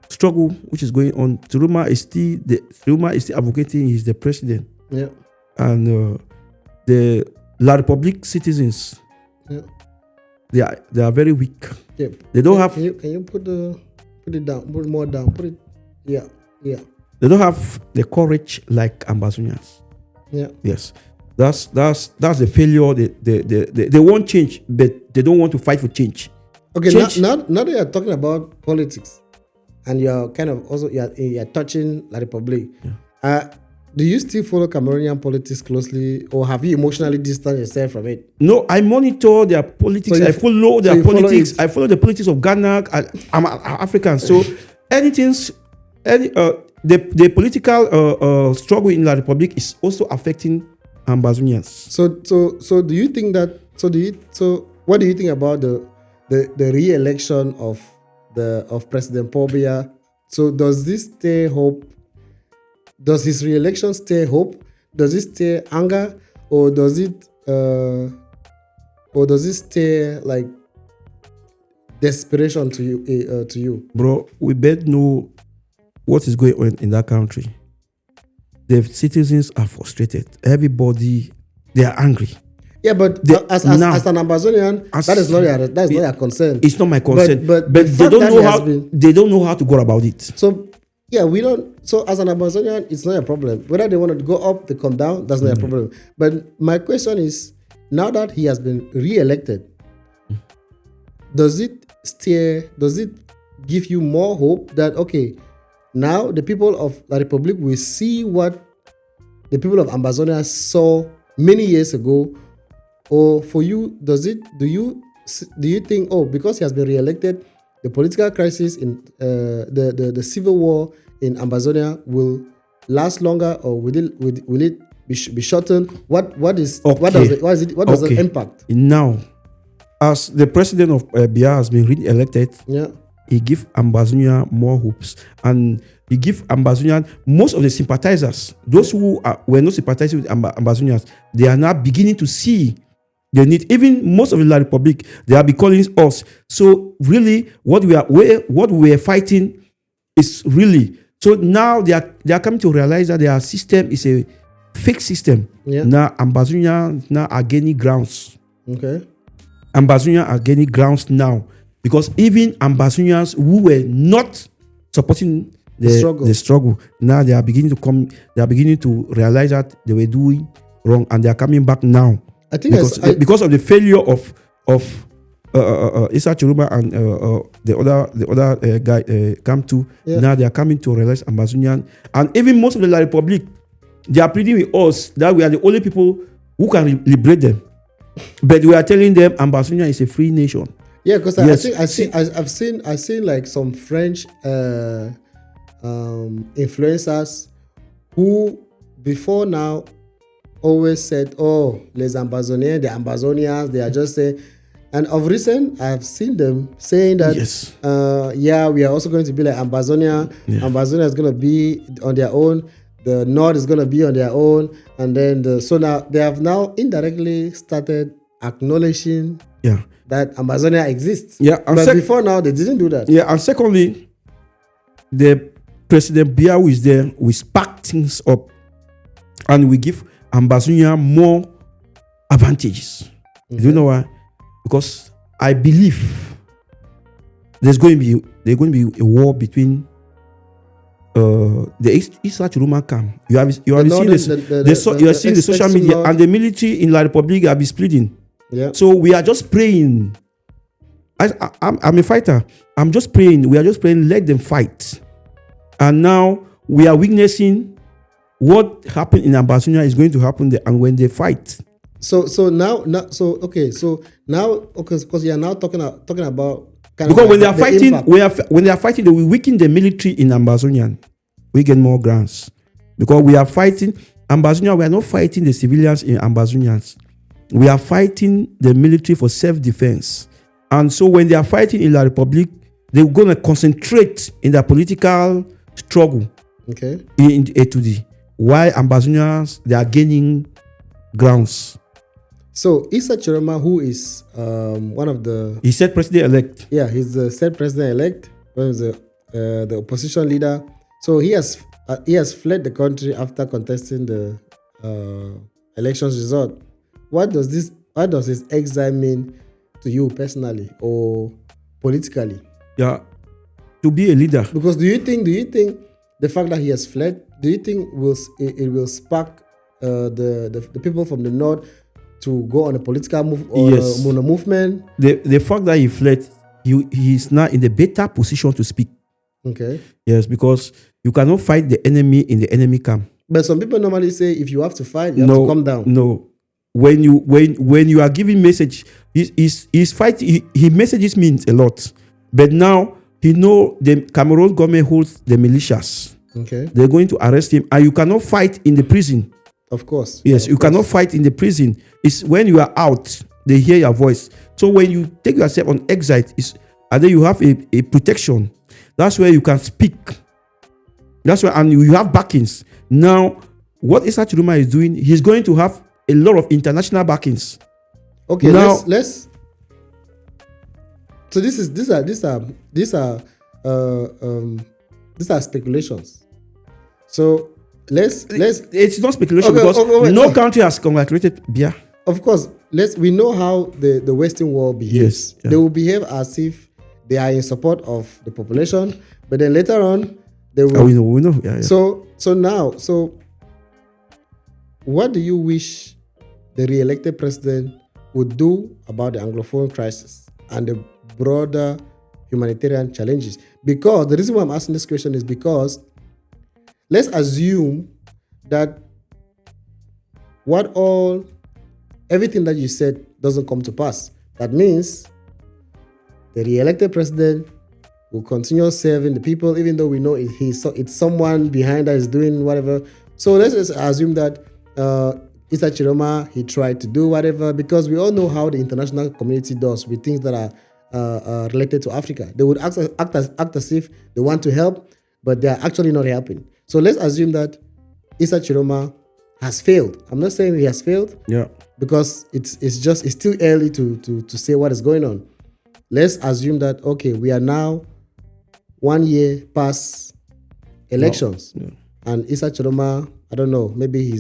struggle which is going on, Churuma is still advocating he's the president. Yeah. And the La République citizens, yeah, they are very weak. Yeah. They don't have. Can you put it down? Put it more down. Put it. Yeah. They don't have the courage like Ambazonians. Yeah. Yes. That's the failure. They want change, but they don't want to fight for change. Okay. Now that you're talking about politics, and you're kind of also you're touching La République. Yeah. do you still follow Cameroonian politics closely, or have you emotionally distanced yourself from it? No, I monitor their politics. I follow their politics. I follow the politics of Ghana. I'm African, so the political struggle in La Republic is also affecting Ambazonians. So do you think that? So what do you think about the re-election of President Paul Biya? So does this stay hope? Does his re-election stay hope? Does it stay anger, or does it stay like desperation to you? Bro, we better know what is going on in that country. The citizens are frustrated. Everybody, they are angry. Yeah, but as an Ambazonian, that is not your concern. It's not my concern. But they don't know how to go about it. So yeah, we don't. So as an Ambazonian, it's not a problem. Whether they want to go up, they come down, that's not a problem. But my question is, now that he has been re-elected, does it give you more hope that, okay, now the people of La Republic will see what the people of Ambazonia saw many years ago? Or for you, do you think, because he has been re-elected, the political crisis in the civil war in Ambazonia will last longer, or will it be shortened? What does the impact? Now, as the president of Biya has been re-elected, he gives Ambazonia more hopes, and he gives Ambazonian most of the sympathizers, those who were not sympathizing with Ambazonians, they are now beginning to see the need. Even most of the La Republic, they are be calling us. So really, what we are fighting is really. So now they are coming to realize that their system is a fake system. Yeah. Now Ambazonians now are gaining grounds. Okay. Ambazonians are gaining grounds now, because even Ambazonians who were not supporting the struggle, now they are beginning to come. They are beginning to realize that they were doing wrong, and they are coming back now. I think because of the failure of Issa Chiruma and the other guy come to. Yeah. Now they are coming to realize Ambazonian, and even most of the La Republic, they are pleading with us that we are the only people who can liberate them. But we are telling them Ambazonia is a free nation. Yeah, because I've seen like some French influencers who before now always said, les Ambazoniens, the Ambazonians, they are just saying. And of recent, I've seen them saying that, we are also going to be like Ambazonia. Yeah. Ambazonia is going to be on their own. The North is going to be on their own. And then, so now they have now indirectly started acknowledging that Ambazonia exists. Yeah, but before now, they didn't do that. Yeah, and secondly, the President Biya who is there, we spark things up, and we give Ambazonia more advantages. Mm-hmm. Do you know why? Because I believe there's going to be a war between the East Roman camp. You have seen this. You are seeing the social media, and the military in La Republic have been splitting. Yeah. So we are just praying. I'm a fighter. I'm just praying. We are just praying. Let them fight. And now we are witnessing what happened in Ambazonia is going to happen there, and when they fight. Because you are now talking about because when they are fighting, they will weaken the military in Ambazonia. We get more grounds because we are fighting Ambazonia. We are not fighting the civilians in Ambazonians. We are fighting the military for self-defense. And so when they are fighting in La Republic, they're going to concentrate in their political struggle. Okay. In A2D. While Ambazonians, they are gaining grounds. So Issa Chiroma, who is one of the... He said president-elect. Yeah, he's the said president-elect. One of the opposition leader. So he has fled the country after contesting the elections result. What does his exile mean to you personally or politically? Yeah, to be a leader. Because do you think the fact that he has fled, do you think it will spark the people from the north to go on a political move or on a movement? The fact that he fled, he is now in the better position to speak. Okay. Yes, because you cannot fight the enemy in the enemy camp. But some people normally say if you have to fight, you have to come down. No. When you are giving message, he's fighting. He messages means a lot. But now he know the Cameroon government holds the militias. Okay. They're going to arrest him, and you cannot fight in the prison. Of course. Yes, you cannot fight in the prison. It's when you are out, they hear your voice. So when you take yourself on exile, and then you have a protection. That's where you can speak. That's why, and you have backings. Now, what Issa Chiroma is doing, he's going to have a lot of international backings. Okay, now, let's. So these are speculations. So let's. It's not speculation because no country has congratulated Biya. Of course, we know how the Western world behaves. Yes, yeah. They will behave as if they are in support of the population, but then later on they will. We know. Yeah. So now, what do you wish the re-elected president would do about the Anglophone crisis and the broader humanitarian challenges? Because the reason why I'm asking this question is because let's assume that everything that you said doesn't come to pass. That means the re-elected president will continue serving the people, even though we know it's someone behind that is doing whatever. So let's just assume that Issa Chiroma, he tried to do whatever, because we all know how the international community does with things that are related to Africa. They would act as if they want to help, but they are actually not helping. So let's assume that Issa Chiroma has failed. I'm not saying he has failed, because it's still early to say what is going on. Let's assume that, okay, we are now 1 year past elections, and Issa Chiroma, I don't know, maybe he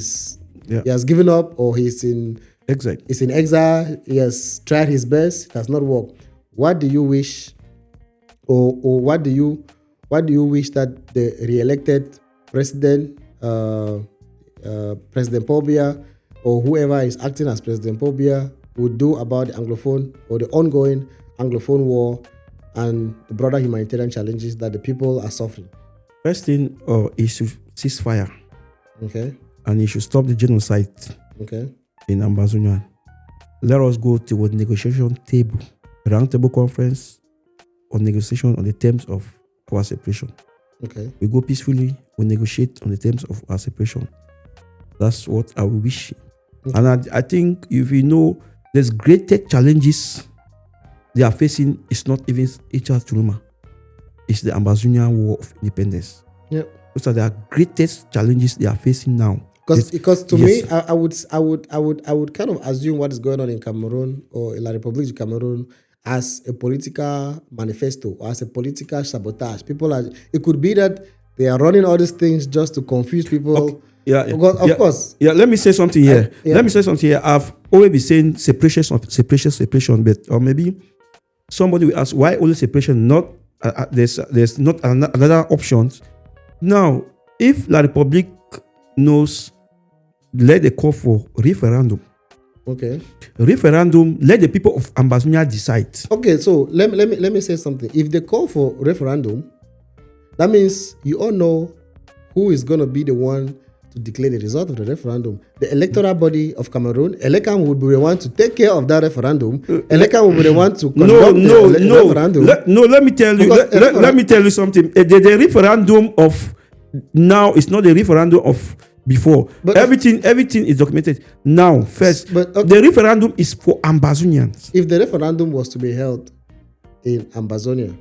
has given up, or he's in exile. He's in exile. He has tried his best. It has not worked. What do you wish, or what do you wish that the re-elected president, President Paul Biya, or whoever is acting as President Paul Biya, would do about the Anglophone or the ongoing Anglophone war and the broader humanitarian challenges that the people are suffering? First thing is to ceasefire. Okay. And you should stop the genocide. Okay. In Ambazonia. Let us go to a negotiation table, a round table conference on negotiation on the terms of our separation. Okay. We go peacefully, we negotiate on the terms of our separation. That's what I wish. Okay. And I think if you know, there's greater challenges they are facing. It's not even Issa Chiroma. It's the Ambazonia War of Independence. Yeah. Those are the greatest challenges they are facing now. Because to me, I would kind of assume what is going on in Cameroon or in La République du Cameroon as a political manifesto or as a political sabotage. It could be that they are running all these things just to confuse people. Okay. Yeah. Of course. Yeah, let me say something here. I've always been saying separation, but or maybe somebody will ask why only separation, not there's not another options. Now, if La République knows, let the call for referendum. Okay. Referendum, let the people of Ambazonia decide. Okay, so let me say something. If they call for referendum, that means you all know who is going to be the one to declare the result of the referendum. The electoral body of Cameroon, Elekam will be the one to take care of that referendum. Elekam will be the one to conduct the referendum. Let me tell you. Let me tell you something. The referendum of now is not the referendum of before. But everything is documented. Now, first, the referendum is for Ambazonians. If the referendum was to be held in Ambazonia,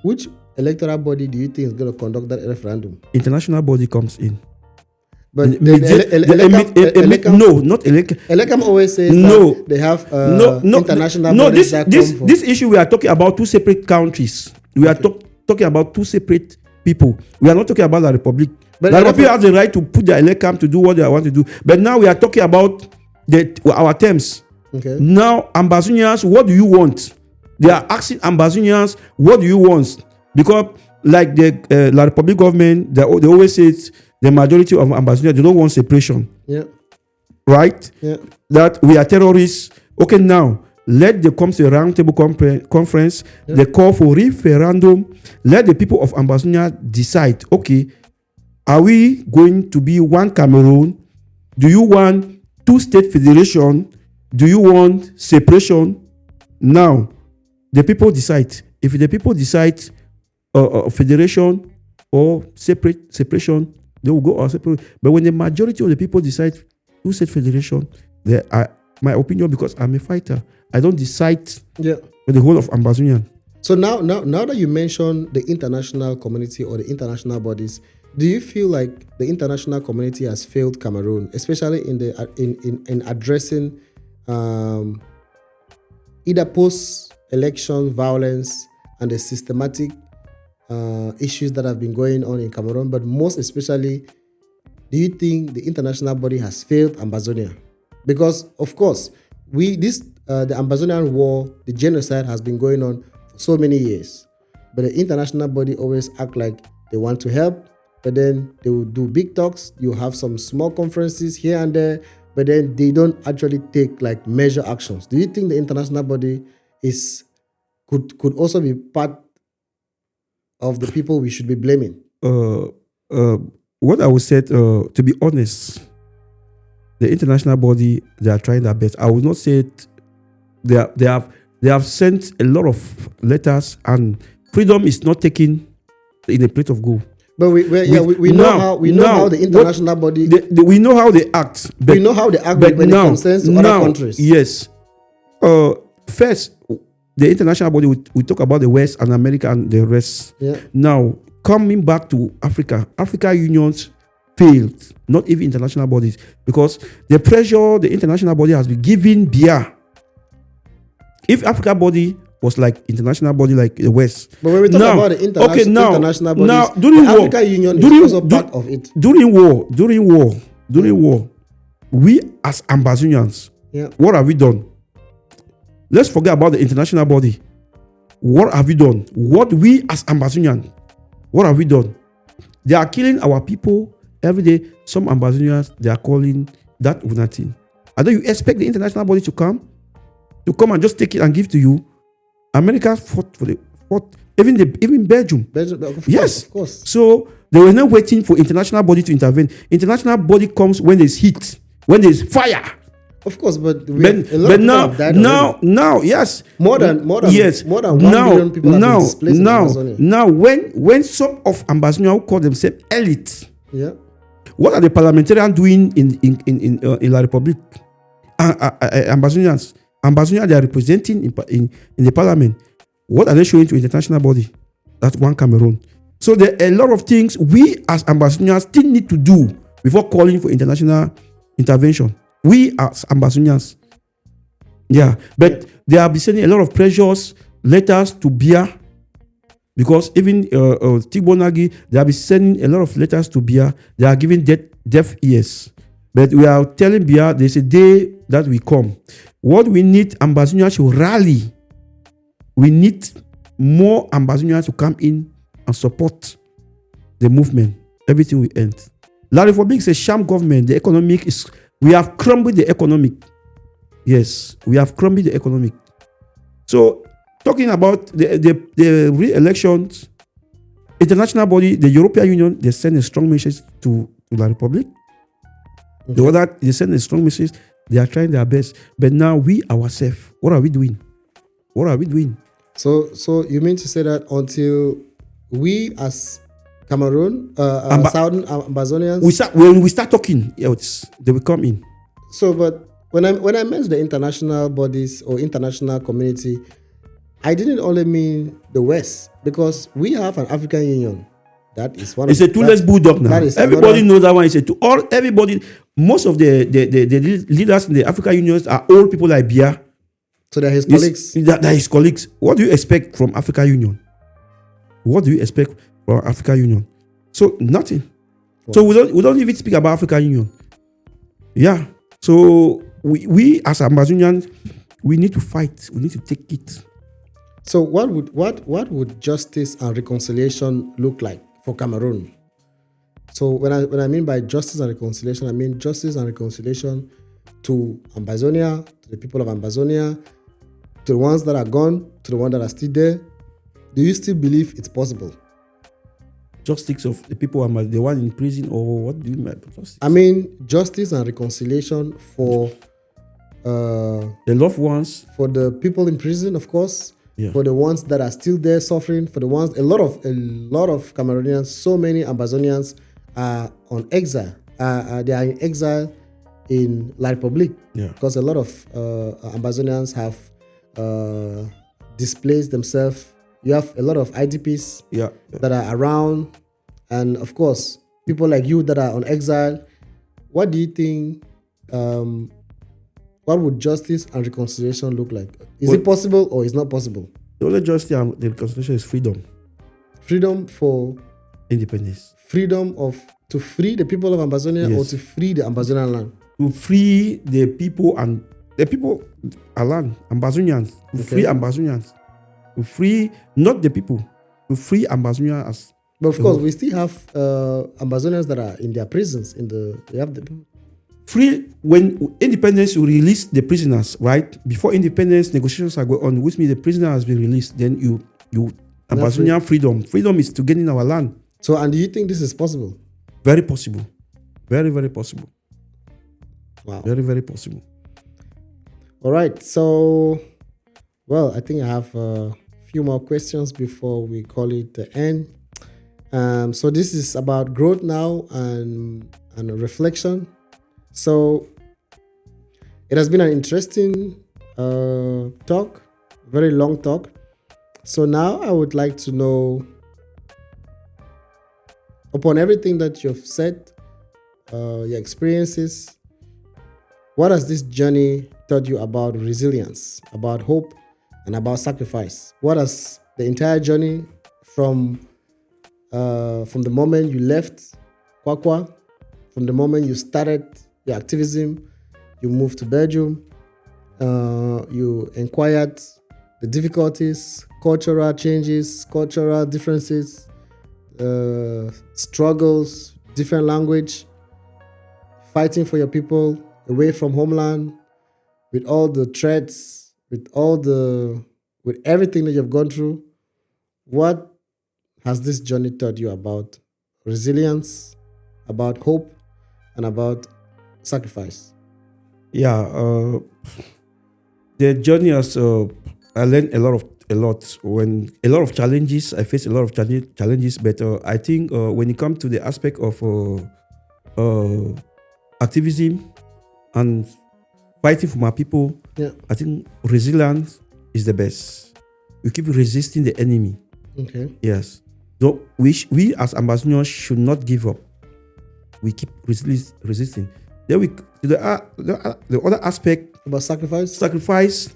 which electoral body do you think is going to conduct that referendum? International body comes in. But no, not Elekam. Elekam always says that they have international bodies that come from. This issue, we are talking about two separate countries. We are talking about two separate people. We are not talking about La République. But La République has the right to put their Elekam to do what they want to do. But now we are talking about our terms. Okay. Now, Ambazonians, what do you want? They are asking Ambazonians, what do you want? Because like the La République government, they always say the majority of Ambazonians, they don't want separation. Yeah. Right? Yeah. That we are terrorists. Okay, now, let the come to a roundtable conference, the call for referendum, let the people of Ambazonia decide, okay, Are we going to be one Cameroon? Do you want two-state federation? Do you want separation? Now, the people decide. If the people decide federation or separation, they will go or separate. But when the majority of the people decide two-state federation, my opinion, because I'm a fighter, I don't decide for the whole of Ambazonian. So now that you mention the international community or the international bodies, do you feel like the international community has failed Cameroon, especially in addressing either post-election violence and the systematic issues that have been going on in Cameroon, but most especially, do you think the international body has failed Ambazonia? Because, of course, the Ambazonian war, the genocide has been going on for so many years, but the international body always act like they want to help, but then they will do big talks. You have some small conferences here and there, but then they don't actually take like measure actions. Do you think the international body could also be part of the people we should be blaming? What I would say, to be honest, the international body, they are trying their best. I would not say it. They have sent a lot of letters, and freedom is not taken in a plate of gold. But we know how the international body. We know how they act. We know how they act when it concerns to other countries. Yes. First, the international body, we talk about the West and America and the rest. Yeah. Now, coming back to Africa unions failed, not even international bodies, because the pressure the international body has been giving Bia. If Africa body was like international body like the West. But when we talk about the international bodies, now, during the war, Africa Union is also part of it. During war, we as Ambazonians, what have we done? Let's forget about the international body. What have we done? What we as Ambazonians, what have we done? They are killing our people every day. Some Ambazonians, they are calling that nothing. And then you expect the international body to come and just take it and give to you. America fought even Belgium. Of course. So they were not waiting for international body to intervene. International body comes when there's heat, when there's fire. Of course, but now, yes, more than 1 million people have been displaced in Amazonia. Now, when some of Ambazonians who call themselves elite, what are the parliamentarians doing in La Republic? Ambazonians, they are representing in the parliament. What are they showing to international body? That's one Cameroon. So there are a lot of things we as Ambazonians still need to do before calling for international intervention. We as Ambazonians. But they have been sending a lot of pressures, letters to Bia, because even Tigbonagi, they have been sending a lot of letters to Bia. They are giving deaf ears. But we are telling Bia, there's a day that will come. What we need, Ambazonians to rally. We need more Ambazonians to come in and support the movement. Everything will end. La Republique is a sham government. The economic is... We have crumbled the economic. Yes, we have crumbled the economic. So, talking about the re-elections, international body, the European Union, they send a strong message to La Republique. They send a strong message. They are trying their best. But now we ourselves, what are we doing? So you mean to say that until we as Cameroon, Southern Ambazonians, when we start talking, they will come in. So, but when I mentioned the international bodies or international community, I didn't only mean the West, because we have an African Union. That is one. It's a two-legged bulldog now. Everybody knows that one. It's everybody. Most of the leaders in the African Unions are old people like Bia. So they're his colleagues. They're his colleagues. What do you expect from African Union? So nothing. Wow. So we don't even speak about African Union. Yeah. So we as Amazonians, we need to fight. We need to take it. So what would justice and reconciliation look like for Cameroon? So when I mean by justice and reconciliation, I mean justice and reconciliation to Ambazonia, to the people of Ambazonia, to the ones that are gone, to the ones that are still there. Do you still believe it's possible? justice of the people who are the one in prison, or what do you mean by justice? I mean justice and reconciliation for the loved ones, for the people in prison, of course. Yeah. For the ones that are still there suffering, for the ones, a lot of Cameroonians, so many Ambazonians are on exile. They are in exile in La Republique, because a lot of Ambazonians have displaced themselves. You have a lot of IDPs that are around, and of course, people like you that are on exile. What do you think? What would justice and reconciliation look like? Is it possible or is not possible? The only justice and the reconciliation is freedom. Freedom for independence. Freedom to free the people of Ambazonia, or to free the Ambazonian land? To free the people and the people land, Ambazonians. To free Ambazonians. To free not the people. To free Ambazonians. But of course, we still have Ambazonians that are in their prisons. They have the people. Free when independence will release the prisoners, right? Before independence, negotiations are going on, which means the prisoner has been released. Then you Ambazonian freedom. Freedom is to get in our land. So, and do you think this is possible? Very possible. Very, very possible. Wow. Very, very possible. All right. So, well, I think I have a few more questions before we call it the end. So this is about growth now and a reflection. So it has been an interesting talk, very long talk. So now I would like to know, upon everything that you've said, your experiences, what has this journey taught you about resilience, about hope, and about sacrifice? What has the entire journey from the moment you left Kwakwa, from the moment you started your activism, you moved to Belgium, you inquired the difficulties, cultural changes, cultural differences, struggles, different language, fighting for your people away from homeland, with all the threats, with everything that you've gone through. What has this journey taught you about resilience, about hope, and about sacrifice? Yeah, the journey has I learned a lot when a lot of challenges. I faced a lot of challenges, but I think when it comes to the aspect of activism and fighting for my people, I think resilience is the best. You keep resisting the enemy. Okay. Yes. So we as Ambazonians should not give up. We keep resisting. Then the other aspect about sacrifice. Sacrifice.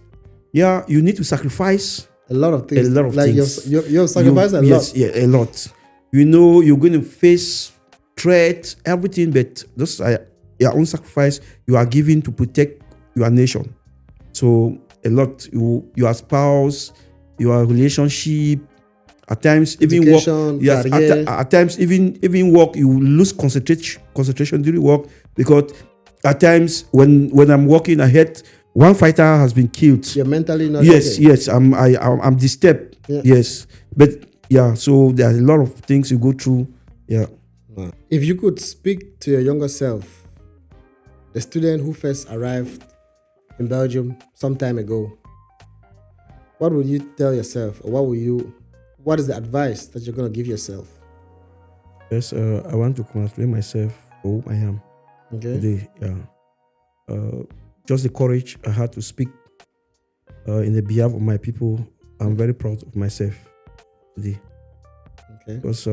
Yeah, you need to sacrifice a lot of things. A lot of things. You sacrifice a lot. Yes, yeah, a lot. You know, you're going to face threats, everything, but those are your own sacrifice you are giving to protect your nation. So a lot. Your spouse, your relationship. At times, even work. Yes, at times, even work, you lose concentration during work, because at times when I'm working ahead, one fighter has been killed. You're mentally not. Yes, okay. Yes. I'm disturbed. Yeah. Yes, but yeah. So there are a lot of things you go through. Yeah. If you could speak to your younger self, the student who first arrived in Belgium some time ago, what would you tell yourself, or what is the advice that you're going to give yourself? Yes, I want to congratulate myself for who I am today. Yeah. Just the courage I had to speak in the behalf of my people. I'm very proud of myself today. Okay. Because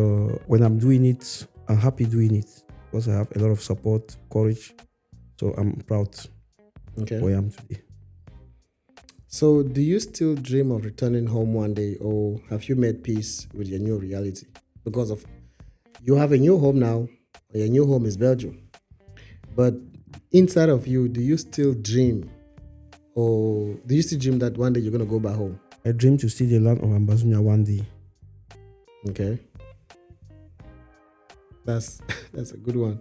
when I'm doing it, I'm happy doing it. Because I have a lot of support, courage. So I'm proud of who I am today. So, do you still dream of returning home one day, or have you made peace with your new reality? Because you have a new home now, your new home is Belgium. But inside of you, do you still dream, or do you still dream that one day you're going to go back home? I dream to see the land of Ambazonia one day. Okay. That's a good one.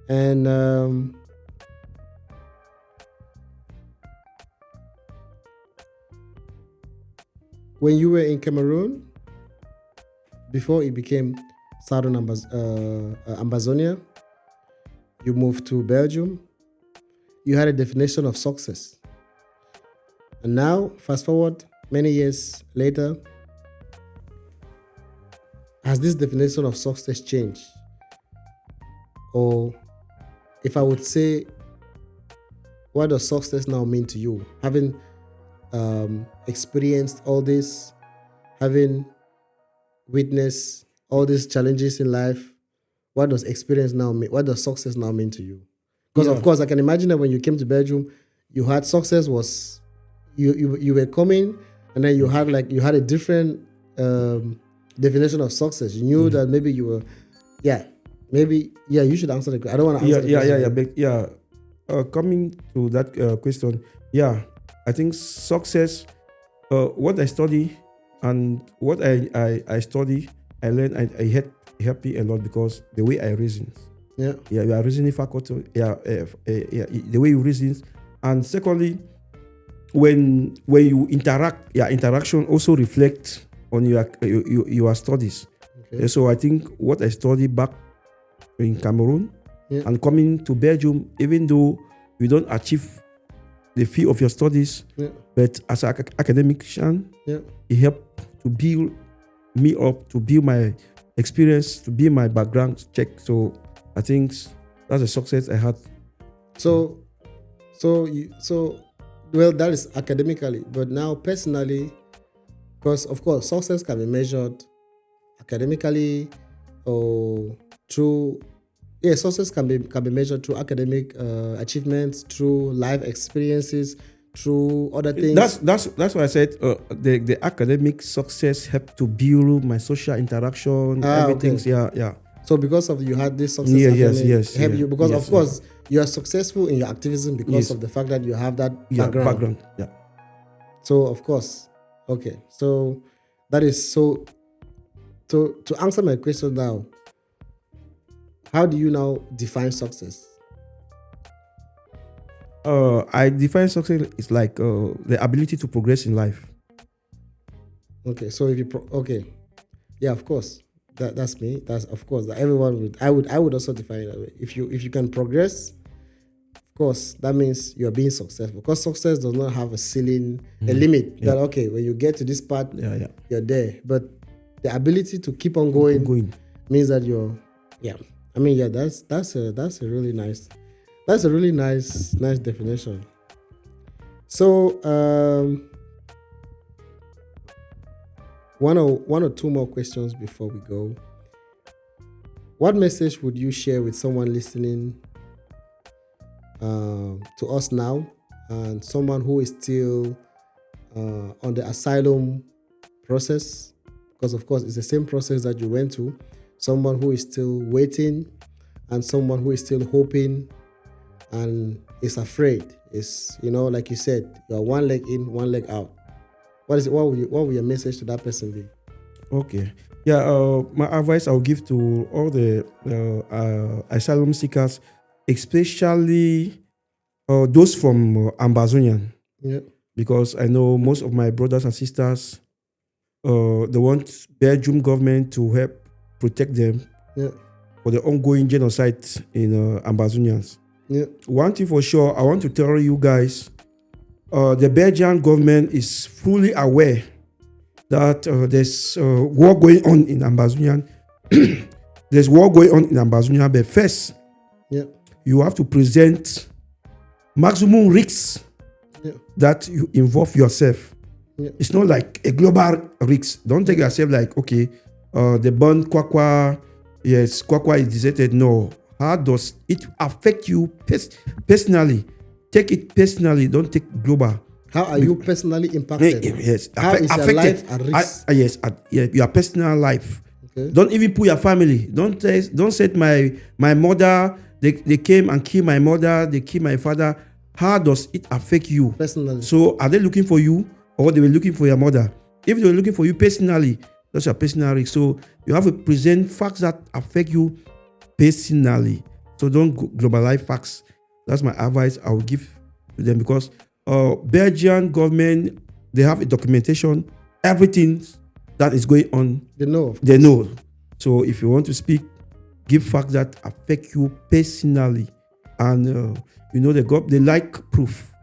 And when you were in Cameroon, before it became Southern Amazonia. You moved to Belgium. You had a definition of success. And now, fast forward many years later, has this definition of success changed? Or if I would say, what does success now mean to you? Having experienced all this, having witnessed all these challenges in life, what does experience now mean? What does success now mean to you? Because of course, I can imagine that when you came to Belgium, you had success was you were coming, and then you had a different definition of success. You knew that maybe you were, you should answer the question. I don't want to answer the question. Coming to that question, I think success, what I study and what I study, I learned, I had happy a lot because the way I reason. You are reasoning faculty. The way you reason, and secondly, when you interact, your interaction also reflects on your studies. Okay. So I think what I studied back in Cameroon and coming to Belgium, even though you don't achieve the fee of your studies, but as an academician, it helped to build me up, to build my experience, to build my background check. So I think that's a success I had. So that is academically, but now personally, because of course success can be measured academically or through success can be measured through academic achievements, through life experiences, through other things. That's why I said the academic success helped to build my social interaction, everything. Okay. So because of you had this success, help you because of course you are successful in your activism because of the fact that you have that background. So of course, okay. So that is so. To answer my question now, how do you now define success? I define success is like the ability to progress in life. Okay, so if you of course. That's me. That's of course that everyone would. I would also define it that way. If you can progress, of course, that means you are being successful. Because success does not have a ceiling, a limit. That okay, when you get to this part, you're there. But the ability to keep on going means that you're. I mean, that's a really nice. That's a really nice definition. So one or two more questions before we go. What message would you share with someone listening to us now, and someone who is still on the asylum process? Because of course it's the same process that you went to. Someone who is still waiting, and someone who is still hoping, and is afraid. Is like you said, you're one leg in, one leg out. What will your message to that person be? Okay. My advice I'll give to all the asylum seekers, especially those from Amazonian. Because I know most of my brothers and sisters, they want Belgium government to help protect them for the ongoing genocide in Amazonians. One thing for sure, I want to tell you guys, the Belgian government is fully aware that there's war going on in Amazonian. There's war going on in Amazonian, but first, you have to present maximum risks that you involve yourself. It's not like a global risk. Don't take yourself like, okay, the burn Kwakwa, yes, Kwakwa is deserted. No. How does it affect you personally? Take it personally. Don't take global. How are you personally impacted? Yes. How is your life at risk? Yes. Your personal life. Okay. Don't even put your family. Don't say my mother. They came and killed my mother. They killed my father. How does it affect you personally? So are they looking for you, or they were looking for your mother? If they were looking for you personally, that's your personal risk. So you have to present facts that affect you personally. So don't globalize facts. That's my advice I will give to them, because Belgian government, they have a documentation, everything that is going on. They know. So if you want to speak, give facts that affect you personally. And they like proof.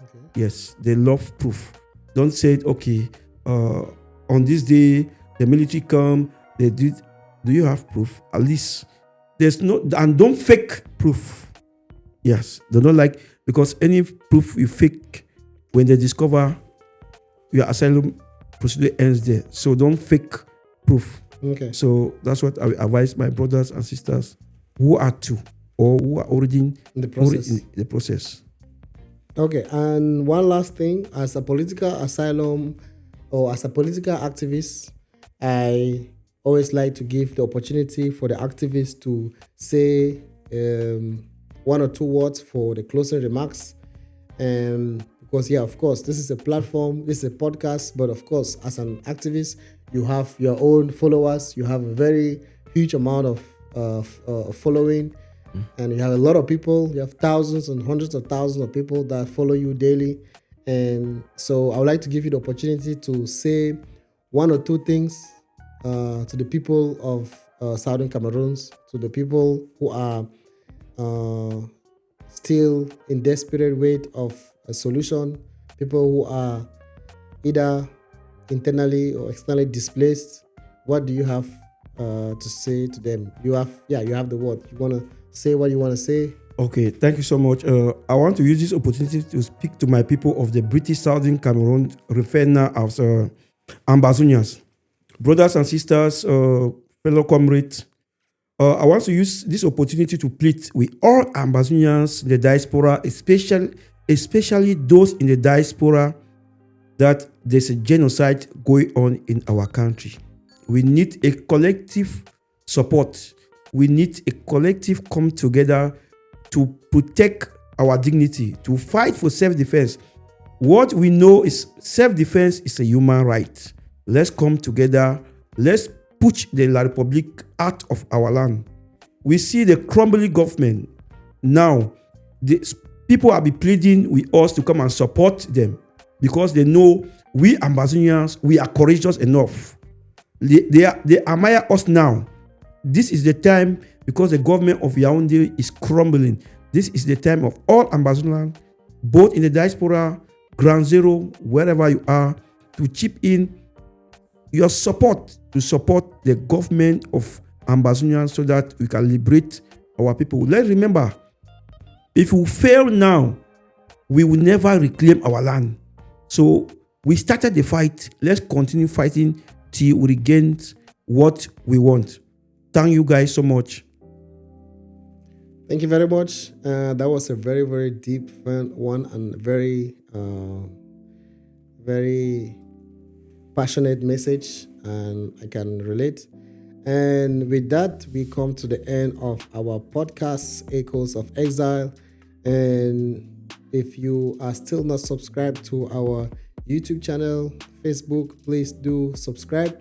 Okay. Yes, they love proof. Don't say, okay, on this day, the military come, they did. Do you have proof? At least there's no, and don't fake proof. Yes, they don't like, because any proof you fake, when they discover your asylum procedure ends there. So don't fake proof. Okay. So that's what I advise my brothers and sisters who are or who are already in the process. Okay, and one last thing, as a political asylum or as a political activist, I always like to give the opportunity for the activists to say one or two words for the closing remarks. Because, of course, this is a platform, this is a podcast, but of course, as an activist, you have your own followers, you have a very huge amount of following, and you have a lot of people, you have thousands and hundreds of thousands of people that follow you daily. And so I would like to give you the opportunity to say one or two things to the people of Southern Cameroon, to the people who are still in desperate wait of a solution, people who are either internally or externally displaced. What do you have to say to them? You have the word. You want to say what you want to say? Okay, thank you so much. I want to use this opportunity to speak to my people of the British Southern Cameroon, referred now as Ambazonians. Brothers and sisters, fellow comrades, I want to use this opportunity to plead with all Ambazonians in the diaspora, especially those in the diaspora, that there's a genocide going on in our country. We need a collective support. We need a collective come together to protect our dignity, to fight for self-defense. What we know is self-defense is a human right. Let's come together. Let's push the La Republique out of our land. We see the crumbling government. Now, the people are be pleading with us to come and support them, because they know we Ambazonians, we are courageous enough. They admire us now. This is the time, because the government of Yaoundé is crumbling. This is the time of all Ambazonians, both in the diaspora, ground zero, wherever you are, to chip in your support to support the government of Ambazonians so that we can liberate our people. Let's remember, if we fail now, we will never reclaim our land. So we started the fight. Let's continue fighting till we regain what we want. Thank you guys so much. Thank you very much. That was a very, very deep one, and very, very passionate message, and I can relate. And with that, we come to the end of our podcast, Echoes of Exile. And if you are still not subscribed to our YouTube channel, Facebook, please do subscribe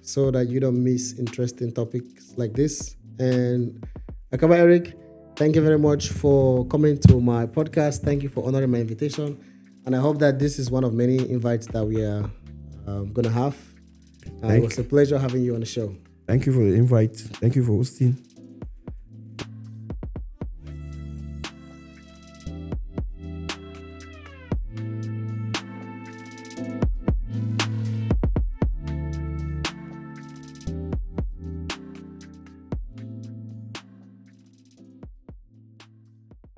so that you don't miss interesting topics like this. And Akaba Eric, thank you very much for coming to my podcast. Thank you for honoring my invitation. And I hope that this is one of many invites that we are going to have. It was a pleasure having you on the show. Thank you for the invite. Thank you for hosting.